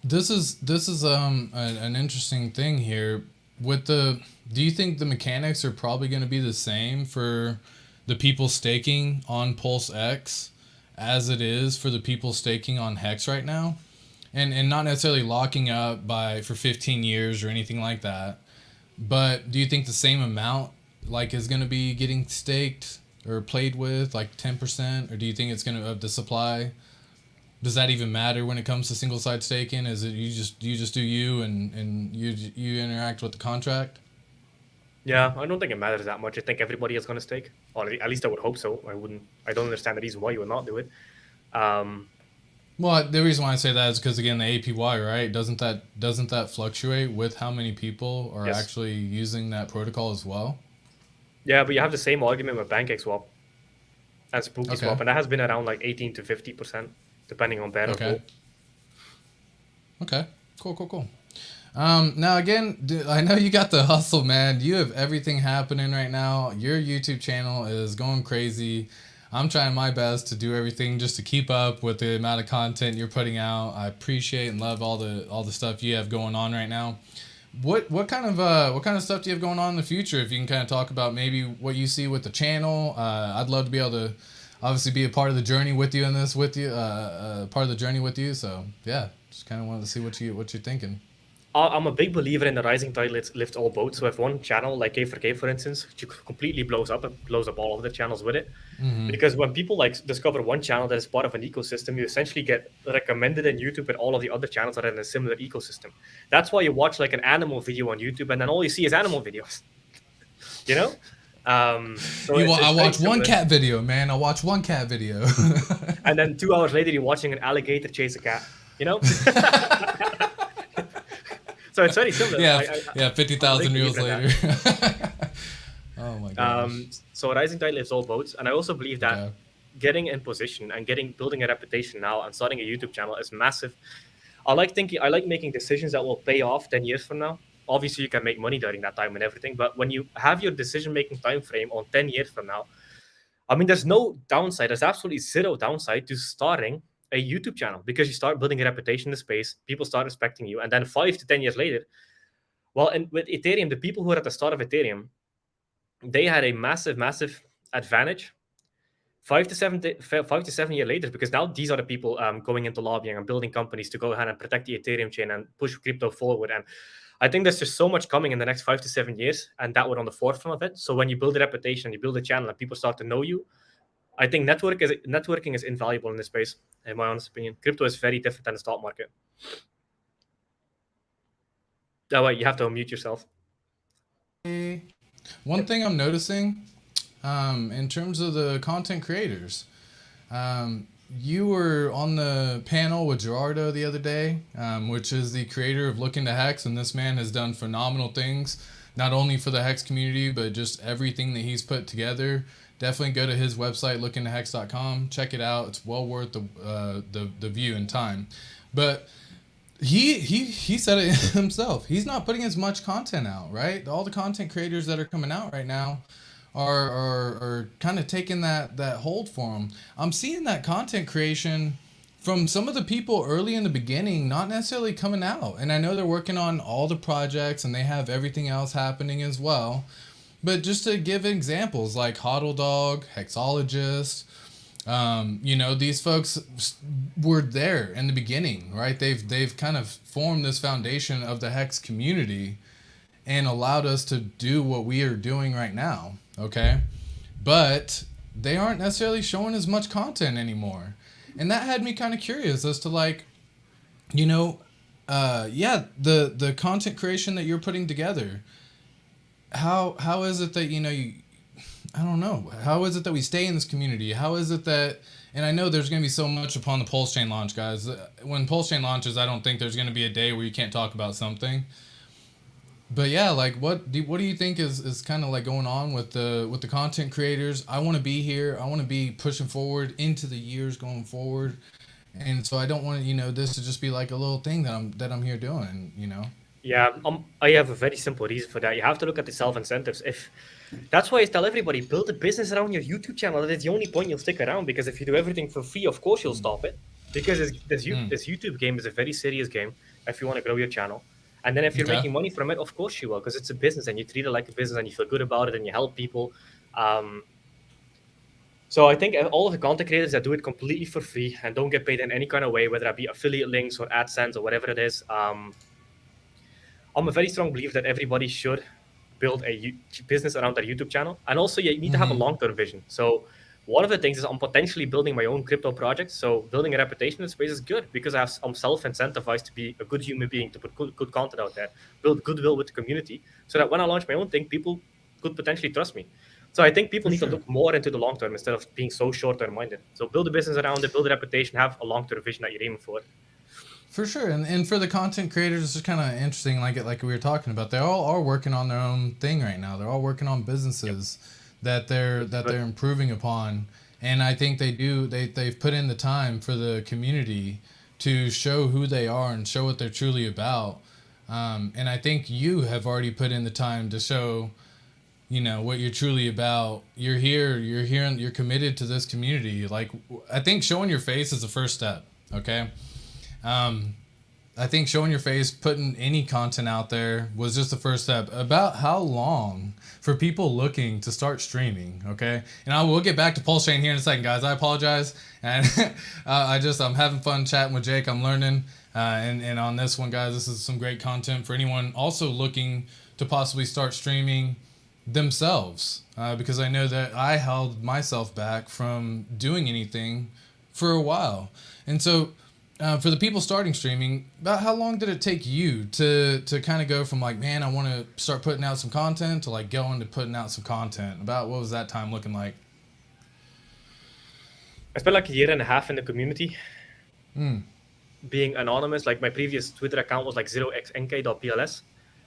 This is an interesting thing here with the. Do you think the mechanics are probably going to be the same for the people staking on PulseX as it is for the people staking on Hex right now? And not necessarily locking up by for 15 years or anything like that. But do you think the same amount like is going to be getting staked or played with, like 10%, or do you think it's going to of the supply? Does that even matter when it comes to single side staking? Is it you just do you and you interact with the contract? Yeah, I don't think it matters that much. I think everybody is going to stake, or at least I would hope so. I don't understand the reason why you would not do it. Um, Well, the reason why I say that is because again the APY, right? Doesn't that fluctuate with how many people are yes. actually using that protocol as well? Yeah, but you have the same argument with Pancake Swap and Spooky Okay. Swap, and that has been around like 18 to 50%, depending on bear or Okay. bull. Okay. Cool. Now again, I know you got the hustle, man. You have everything happening right now. Your YouTube channel is going crazy. I'm trying my best to do everything just to keep up with the amount of content you're putting out. I appreciate and love all the stuff you have going on right now. What kind of stuff do you have going on in the future? If you can kind of talk about maybe what you see with the channel, I'd love to be able to obviously be a part of the journey with you in this with you, part of the journey with you. So yeah, just kind of wanted to see what you're thinking. I'm a big believer in the rising tide lifts all boats. So if one channel, like K4K, for instance, completely blows up, it blows up all of the channels with it. Mm-hmm. Because when people like discover one channel that is part of an ecosystem, you essentially get recommended in YouTube with all of the other channels that are in a similar ecosystem. That's why you watch like an animal video on YouTube, and then all you see is animal videos. You know. So I it's very watch one similar. cat video, man. I watch one cat video. And then 2 hours later, you're watching an alligator chase a cat. You know. So it's very similar. Yeah, 50,000 big reels believer in later. Oh my gosh. So rising tide lifts all boats, and I also believe that Okay. getting in position and building a reputation now and starting a YouTube channel is massive. I like making decisions that will pay off 10 years from now. Obviously, you can make money during that time and everything, but when you have your decision making time frame on 10 years from now, I mean, there's no downside. There's absolutely zero downside to starting a YouTube channel because you start building a reputation in the space, people start respecting you, and then 5 to 10 years later, well, and with Ethereum, the people who are at the start of Ethereum, they had a massive advantage 5 to 7 years later, because now these are the people going into lobbying and building companies to go ahead and protect the Ethereum chain and push crypto forward. And I think there's just so much coming in the next 5 to 7 years, and that we're on the forefront of it. So when you build a reputation, you build a channel, and people start to know you, I think networking is invaluable in this space, in my honest opinion. Crypto is very different than the stock market. That way, you have to unmute yourself. One thing I'm noticing, in terms of the content creators, you were on the panel with Gerardo the other day, which is the creator of Looking to Hex, and this man has done phenomenal things, not only for the Hex community, but just everything that he's put together. Definitely go to his website, lookingtohex.com. Check it out. It's well worth the view and time. But he said it himself. He's not putting as much content out, right? All the content creators that are coming out right now are kind of taking that hold for him. I'm seeing that content creation from some of the people early in the beginning, not necessarily coming out. And I know they're working on all the projects and they have everything else happening as well. But just to give examples like Hodl Dog, Hexologist, these folks were there in the beginning, right? They've kind of formed this foundation of the Hex community and allowed us to do what we are doing right now, okay? But they aren't necessarily showing as much content anymore. And that had me kind of curious as to like, the content creation that you're putting together. How is it that, I don't know. How is it that we stay in this community? How is it that, and I know there's going to be so much upon the PulseChain launch, guys. When PulseChain launches, I don't think there's going to be a day where you can't talk about something. But yeah, like what do you think is kind of like going on with the content creators? I want to be here. I want to be pushing forward into the years going forward. And so I don't want, this to just be like a little thing that I'm here doing, Yeah, I have a very simple reason for that. You have to look at the self incentives. If That's why I tell everybody, build a business around your YouTube channel. That is the only point you'll stick around. Because if you do everything for free, of course you'll stop it. Because Mm. this YouTube game is a very serious game. If you want to grow your channel, and then if you're Okay. making money from it, of course you will, because it's a business and you treat it like a business and you feel good about it and you help people. Um, so I think all of the content creators that do it completely for free and don't get paid in any kind of way, whether that be affiliate links or AdSense or whatever it is, I'm a very strong believer that everybody should build a business around their YouTube channel. And also, you need to have a Mm-hmm. long term vision. So, one of the things is I'm potentially building my own crypto project. So, building a reputation in the space is good because I'm self incentivized to be a good human being, to put good content out there, build goodwill with the community, so that when I launch my own thing, people could potentially trust me. So, I think people For need to sure. look more into the long term instead of being so short term minded. So, build a business around it, build a reputation, have a long term vision that you're aiming for. For sure, and for the content creators, it's just kind of interesting. Like we were talking about, they all are working on their own thing right now. They're all working on Yep. businesses that they're Which is that good. they're improving upon, and I think they do. They've put in the time for the community to show who they are and show what they're truly about. And I think you have already put in the time to show, what you're truly about. You're here. You're here. And you're committed to this community. Like, I think showing your face is the first step. Okay. Um, I think showing your face, putting any content out there was just the first step. About how long for people looking to start streaming, okay? And I will get back to PulseChain here in a second, guys. I apologize, and I'm having fun chatting with Jake. I'm learning, and on this one, guys, this is some great content for anyone also looking to possibly start streaming themselves, because I know that I held myself back from doing anything for a while, and so for the people starting streaming, about how long did it take you to kind of go from like, man, I want to start putting out some content to like going to putting out some content? About what was that time looking like? I spent like a year and a half in the community Mm. being anonymous. Like my previous Twitter account was like 0xnk.pls.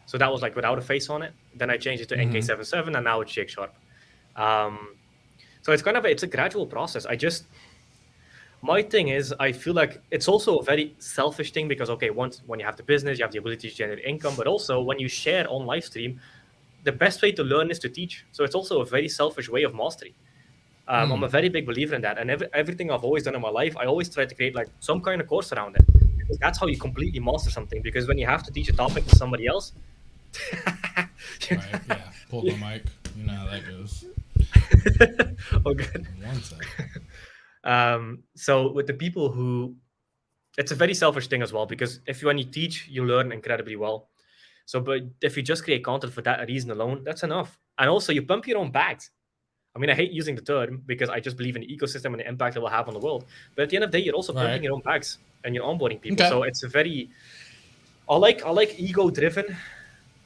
So that was like without a face on it. Then I changed it to Mm-hmm. NK77 and now it's Shake Sharp. Um, so it's a gradual process. My thing is, I feel like it's also a very selfish thing because, okay, once when you have the business, you have the ability to generate income, but also when you share on live stream, the best way to learn is to teach. So it's also a very selfish way of mastery. I'm Mm. a very big believer in that, and everything I've always done in my life, I always try to create like some kind of course around it because that's how you completely master something. Because when you have to teach a topic to somebody else, Right. Yeah. Pulled my mic. You know how that goes. oh good. One sec. So with the people who, it's a very selfish thing as well because when you teach, you learn incredibly well. So, but if you just create content for that reason alone, that's enough. And also, you pump your own bags. I mean, I hate using the term because I just believe in the ecosystem and the impact it will have on the world. But at the end of the day, you're also Right. pumping your own bags and you're onboarding people. Okay. So it's a very, I like ego-driven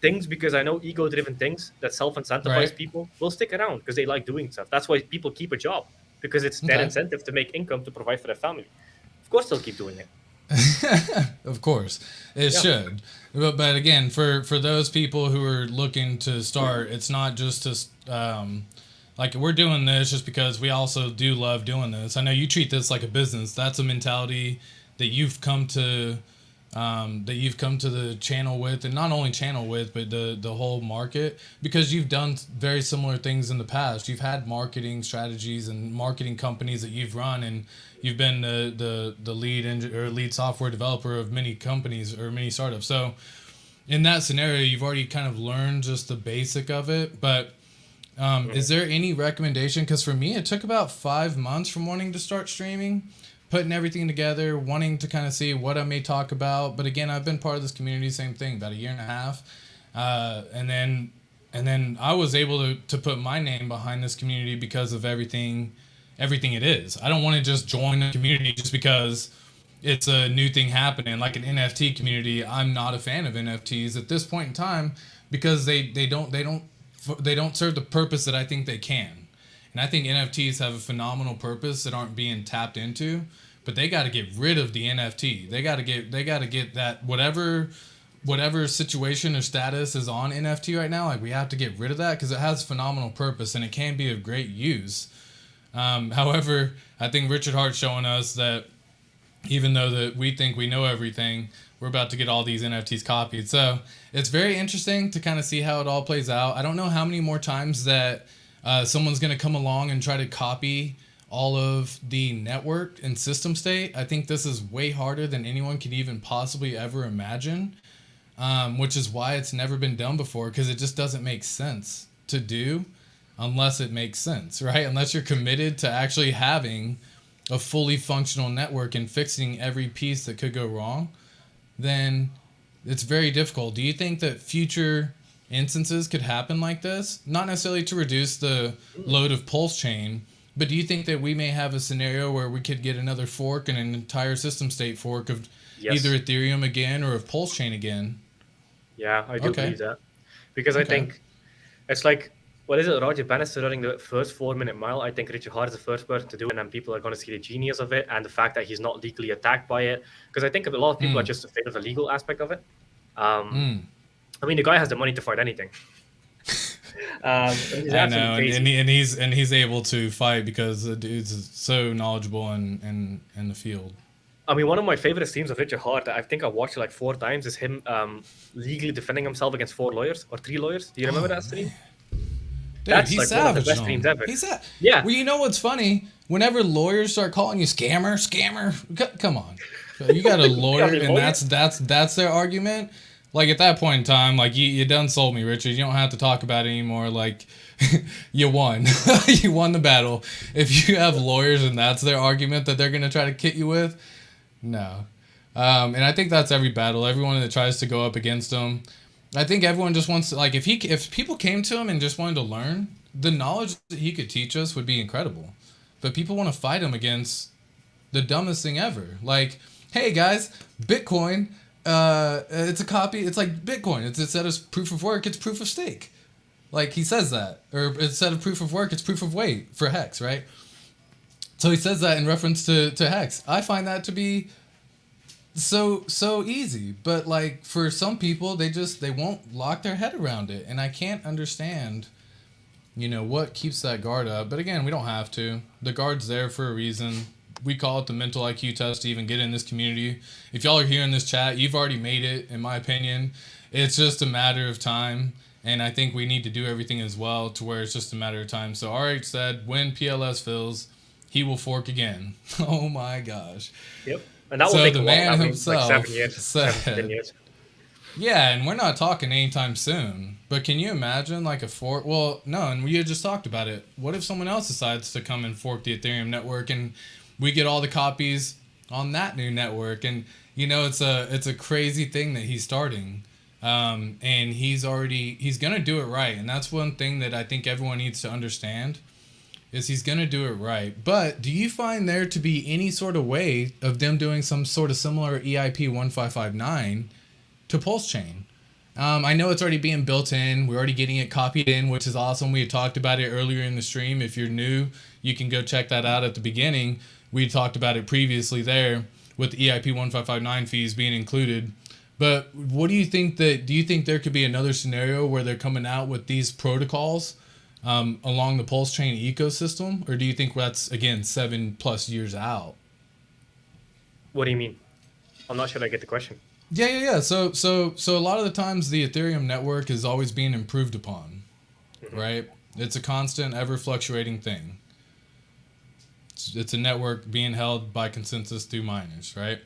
things because I know ego-driven things that Right. self-incentivize people will stick around because they like doing stuff. That's why people keep a job because it's their Okay. incentive to make income to provide for their family. Of course, they'll keep doing it. Of course, it Yeah. should. But again, for those people who are looking to start, it's not just to like we're doing this just because we also do love doing this. I know you treat this like a business. That's a mentality that you've come to the channel with, and not only channel with, but the whole market, because you've done very similar things in the past. You've had marketing strategies and marketing companies that you've run, and you've been the lead software developer of many companies or many startups. So in that scenario, you've already kind of learned just the basic of it. But is there any recommendation? Because for me, it took about 5 months from wanting to start streaming, putting everything together, wanting to kind of see what I may talk about. But again, I've been part of this community, same thing, about a year and a half, and then I was able to put my name behind this community because of everything it is. I don't want to just join a community just because it's a new thing happening, like an NFT community. I'm not a fan of NFTs at this point in time because they don't serve the purpose that I think they can. And I think NFTs have a phenomenal purpose that aren't being tapped into, but they got to get rid of the NFT. They got to get that whatever situation or status is on NFT right now. Like we have to get rid of that because it has phenomenal purpose and it can be of great use. However, I think Richard Hart's showing us that even though that we think we know everything, we're about to get all these NFTs copied. So it's very interesting to kind of see how it all plays out. I don't know how many more times that someone's going to come along and try to copy all of the network and system state. I think this is way harder than anyone could even possibly ever imagine, which is why it's never been done before, because it just doesn't make sense to do unless it makes sense, right? Unless you're committed to actually having a fully functional network and fixing every piece that could go wrong, then it's very difficult. Do you think that future instances could happen like this? Not necessarily to reduce the load of PulseChain, but do you think that we may have a scenario where we could get another fork and an entire system state fork of either Ethereum again or of PulseChain again? Yeah, I do believe that. Because I think it's like, what is it? Roger Bannister running the first 4-minute mile. I think Richard Hart is the first person to do it, and then people are going to see the genius of it and the fact that he's not legally attacked by it. Because I think a lot of people are just afraid of the legal aspect of it. I mean, the guy has the money to fight anything. He's I know, and he's able to fight because the dude's so knowledgeable in the field. I mean, one of my favorite streams of Richard Hart, I think I watched it like 4 times, is him legally defending himself against 4 lawyers or 3 lawyers. Do you remember that stream? Dude, that's he's like savage. One of the best streams ever. Yeah. Well, you know what's funny? Whenever lawyers start calling you scammer, come on, you got a lawyer, and that's their argument. Like at that point in time, like you done sold me, Richard. You don't have to talk about it anymore. Like you won, you won the battle. If you have lawyers and that's their argument that they're gonna try to kit you with, no. And I think that's every battle. Everyone that tries to go up against them. I think everyone just wants to, like, if people came to him and just wanted to learn, the knowledge that he could teach us would be incredible. But people want to fight him against the dumbest thing ever. Like, hey guys, Bitcoin, it's a copy. It's like Bitcoin. It's instead of proof of work, it's proof of stake. Like he says that, or instead of proof of work, it's proof of weight for Hex, right? So he says that in reference to Hex. I find that to be so easy, but like for some people they won't lock their head around it, and I can't understand what keeps that guard up. But again, we don't have to. The guard's there for a reason. We call it the mental IQ test to even get in this community. If y'all are here in this chat, you've already made it, in my opinion. It's just a matter of time, and I think we need to do everything as well to where it's just a matter of time. So RH said when PLS fills, he will fork again. Oh my gosh. Yep. And that will take the man himself, like 7 years, said, 10 years. Yeah, and we're not talking anytime soon. But can you imagine like a fork? Well, no, and we had just talked about it. What if someone else decides to come and fork the Ethereum network, and we get all the copies on that new network? And it's a crazy thing that he's starting, and he's gonna do it right. And that's one thing that I think everyone needs to understand. Is he's going to do it right. But do you find there to be any sort of way of them doing some sort of similar EIP 1559 to PulseChain? I know it's already being built in. We're already getting it copied in, which is awesome. We had talked about it earlier in the stream. If you're new, you can go check that out at the beginning. We talked about it previously there with the EIP 1559 fees being included. But what do you think there could be another scenario where they're coming out with these protocols along the PulseChain ecosystem, or do you think that's again 7+ years out? What do you mean? I'm not sure I get the question. Yeah. So a lot of the times the Ethereum network is always being improved upon, right? It's a constant, ever fluctuating thing. It's a network being held by consensus through miners, right?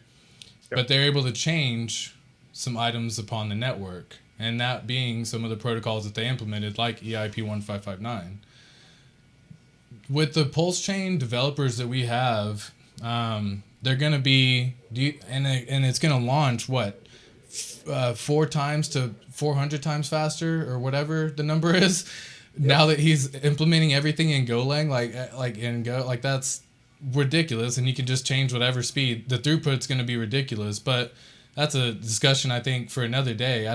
Yep. But they're able to change some items upon the network. And that being some of the protocols that they implemented, like EIP 1559. With the PulseChain developers that we have, they're going to be, and it's going to launch, 4 times to 400 times faster, or whatever the number is, now that he's implementing everything in Golang, like in Go, like that's ridiculous, and you can just change whatever speed. The throughput's going to be ridiculous, but that's a discussion I think for another day.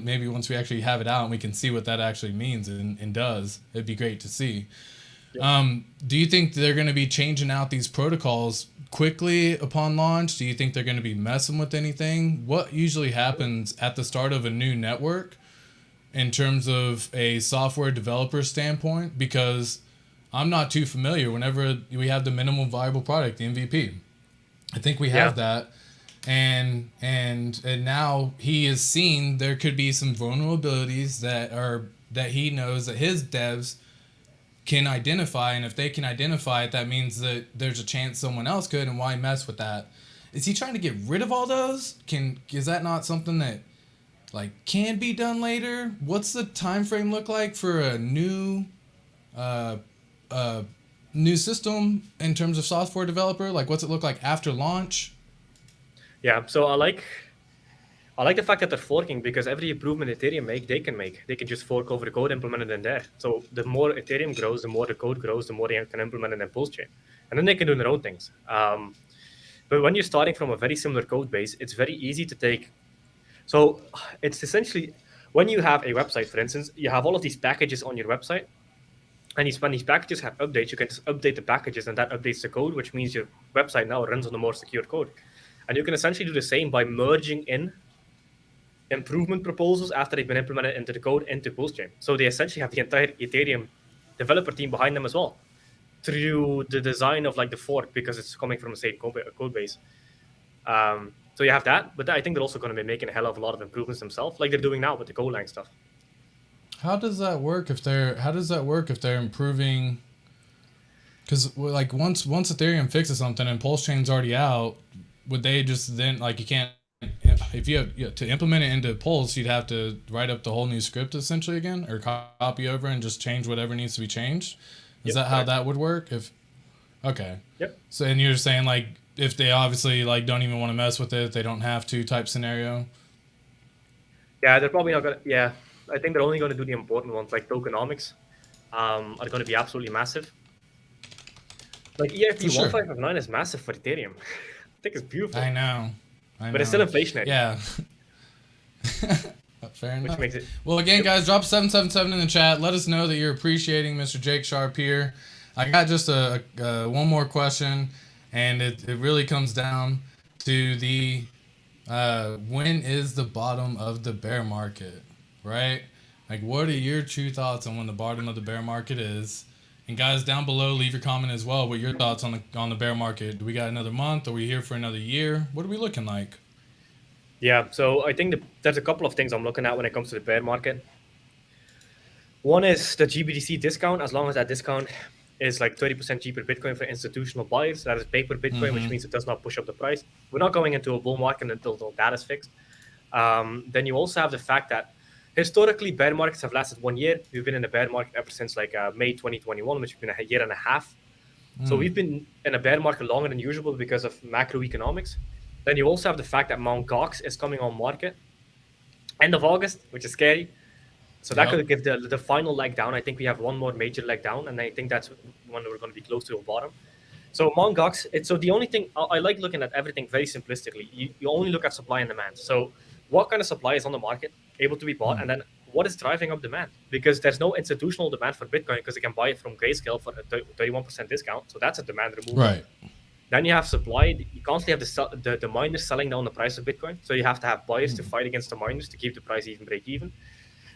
Maybe once we actually have it out and we can see what that actually means and does, it'd be great to see. Yep. Do you think they're going to be changing out these protocols quickly upon launch? Do you think they're going to be messing with anything? What usually happens at the start of a new network in terms of a software developer standpoint? Because I'm not too familiar. Whenever we have the minimum viable product, the MVP, I think we have that. And now he has seen there could be some vulnerabilities that he knows that his devs can identify, and if they can identify it, that means that there's a chance someone else could, and why mess with that? Is he trying to get rid of all those? Is that not something that like can be done later? What's the time frame look like for a new new system in terms of software developer? Like, what's it look like after launch? Yeah, so I like the fact that they're forking, because every improvement Ethereum they can make. They can just fork over the code, implement it in there. So the more Ethereum grows, the more the code grows, the more they can implement it in PulseChain. And then they can do their own things. But when you're starting from a very similar code base, it's very easy to take. So it's essentially, when you have a website, for instance, you have all of these packages on your website. And when these packages have updates, you can just update the packages, and that updates the code, which means your website now runs on a more secure code. And you can essentially do the same by merging in improvement proposals after they've been implemented into the code into PulseChain. So they essentially have the entire Ethereum developer team behind them as well, through the design of like the fork, because it's coming from the same code base. So you have that, but I think they're also going to be making a hell of a lot of improvements themselves, like they're doing now with the Golang stuff. How does that work if they're improving? Because like once Ethereum fixes something and PulseChain's already out, would they just then, like, you can't, if you have to implement it into Pulse, you'd have to write up the whole new script essentially again, or copy over and just change whatever needs to be changed? Is that how that would work? Okay. Yep. So, and you're saying like if they obviously like don't even want to mess with it, they don't have to type scenario? Yeah, they're probably not gonna. Yeah, I think they're only going to do the important ones, like tokenomics, are going to be absolutely massive. Like ERP 1559 is massive for Ethereum. I think it's beautiful. I know. But it's still inflationary. Yeah. Fair enough. Which makes it... Well, again, guys, drop 777 in the chat. Let us know that you're appreciating Mr. Jake Sharp here. I got just one more question, and it really comes down to the when is the bottom of the bear market, right? Like, what are your true thoughts on when the bottom of the bear market is? And guys, down below, leave your comment as well. What your thoughts on the bear market? Do we got another month? Are we here for another year? What are we looking like? Yeah, so I think there's a couple of things I'm looking at when it comes to the bear market. One is the GBTC discount. As long as that discount is like 30% cheaper Bitcoin for institutional buyers, that is paper Bitcoin, which means it does not push up the price. We're not going into a bull market until that is fixed. Then you also have the fact that historically, bear markets have lasted 1 year. We've been in a bear market ever since like May 2021, which has been a year and a half. So we've been in a bear market longer than usual because of macroeconomics. Then you also have the fact that Mt. Gox is coming on market end of August, which is scary. So that could give the final leg down. I think we have one more major leg down, and I think that's when we're going to be close to a bottom. So Mt. Gox, so the only thing, I like looking at everything very simplistically. You only look at supply and demand. So what kind of supply is on the market able to be bought, and then what is driving up demand? Because there's no institutional demand for Bitcoin because they can buy it from Grayscale for a 31% discount. So that's a demand removal. Right. Then you have supply. You constantly have the miners selling down the price of Bitcoin. So you have to have buyers to fight against the miners to keep the price even break even.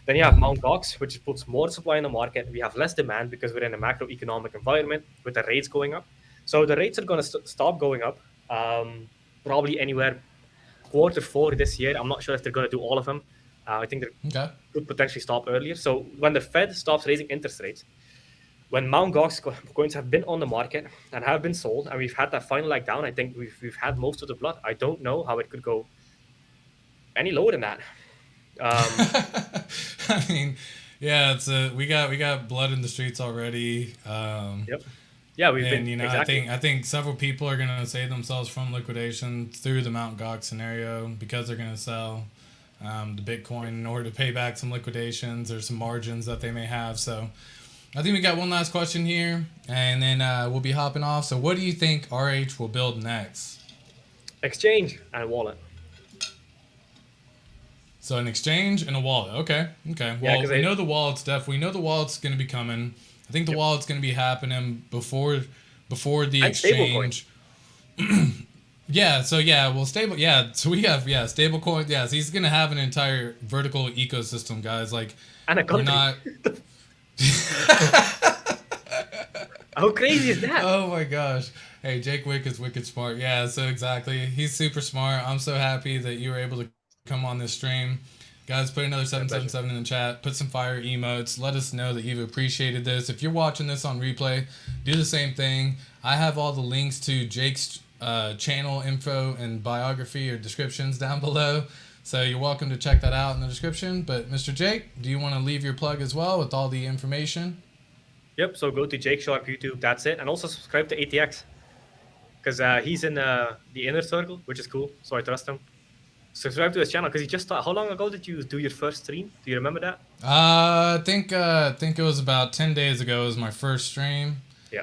Then you have Mt. Gox, which puts more supply in the market. We have less demand because we're in a macroeconomic environment with the rates going up. So the rates are going to stop going up, probably anywhere Q4 this year. I'm not sure if they're going to do all of them. I think they could potentially stop earlier. So when the Fed stops raising interest rates, when Mt. Gox coins have been on the market and have been sold, and we've had that final leg down, I think we've had most of the blood. I don't know how it could go any lower than that. I mean, yeah, it's we got blood in the streets already. Yep. Yeah, we've been. You know, exactly. I think several people are going to save themselves from liquidation through the Mt. Gox scenario because they're going to sell the Bitcoin in order to pay back some liquidations or some margins that they may have. So I think we got one last question here, and then we'll be hopping off. So what do you think RH will build next? Exchange and wallet. So an exchange and a wallet. Okay. Well, Yeah, we know the wallet's going to be coming. I think the wallet's going to be happening before the and exchange. Yeah. So stable. Yeah. So we have stablecoin. Yeah. So he's going to have an entire vertical ecosystem, guys. Like, and a country. We're not. How crazy is that? Oh my gosh. Hey, Jake Wick is wicked smart. Yeah, so exactly. He's super smart. I'm so happy that you were able to come on this stream. Guys, put another My pleasure. 777 in the chat. Put some fire emotes. Let us know that you've appreciated this. If you're watching this on replay, do the same thing. I have all the links to Jake's channel info and biography or descriptions down below. So you're welcome to check that out in the description. But Mr. Jake, do you want to leave your plug as well with all the information? Yep. So go to Jake Sharp YouTube. That's it, and also subscribe to ATX because he's in the inner circle, which is cool. So I trust him. Subscribe to his channel because he just started. How long ago did you do your first stream? Do you remember that? I think it was about 10 days ago was my first stream. Yeah.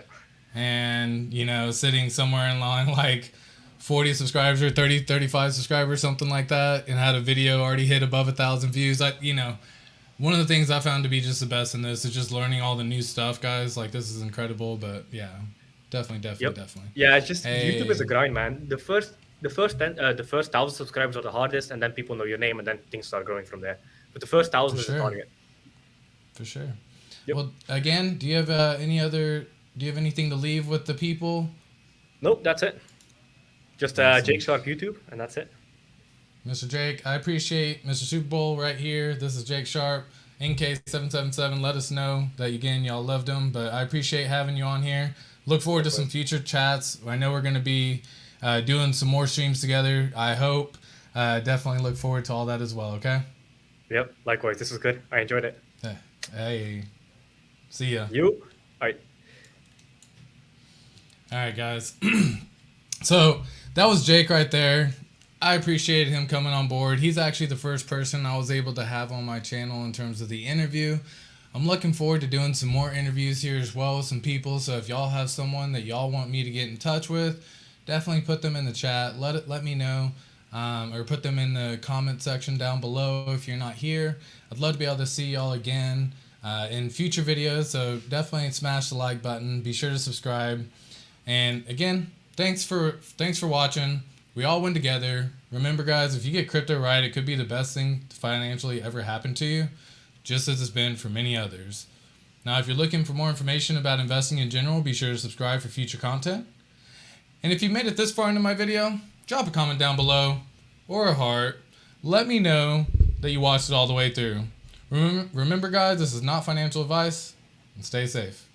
And, you know, sitting somewhere in line like 40 subscribers or 30, 35 subscribers, something like that, and had a video already hit above 1,000 views. One of the things I found to be just the best in this is just learning all the new stuff, guys. Like, this is incredible, but yeah, definitely. Yeah, it's just Hey. YouTube is a grind, man. The first 1,000 subscribers are the hardest, and then people know your name, and then things start growing from there. But the first 1,000 is the target. For sure. Yep. Well, again, do you have anything to leave with the people? Nope, that's it. Just Awesome. Jake Sharp YouTube, and that's it. Mr. Jake, I appreciate Mr. Super Bowl right here. This is Jake Sharp, NK777. Let us know that, again, y'all loved him, but I appreciate having you on here. Look forward to some future chats. I know we're going to be doing some more streams together, I hope. Definitely look forward to all that as well, okay? Yep, likewise. This was good. I enjoyed it. Hey, see ya. You? All right. All right, guys. So that was Jake right there. I appreciated him coming on board. He's actually the first person I was able to have on my channel in terms of the interview. I'm looking forward to doing some more interviews here as well with some people. So if y'all have someone that y'all want me to get in touch with, definitely put them in the chat. Let me know, or put them in the comment section down below if you're not here. I'd love to be able to see y'all again in future videos. So definitely smash the like button. Be sure to subscribe. And again, thanks for watching. We all win together. Remember, guys, if you get crypto right, it could be the best thing to financially ever happen to you, just as it's been for many others. Now, if you're looking for more information about investing in general, be sure to subscribe for future content. And if you made it this far into my video, drop a comment down below or a heart. Let me know that you watched it all the way through. Remember, guys, this is not financial advice, and stay safe.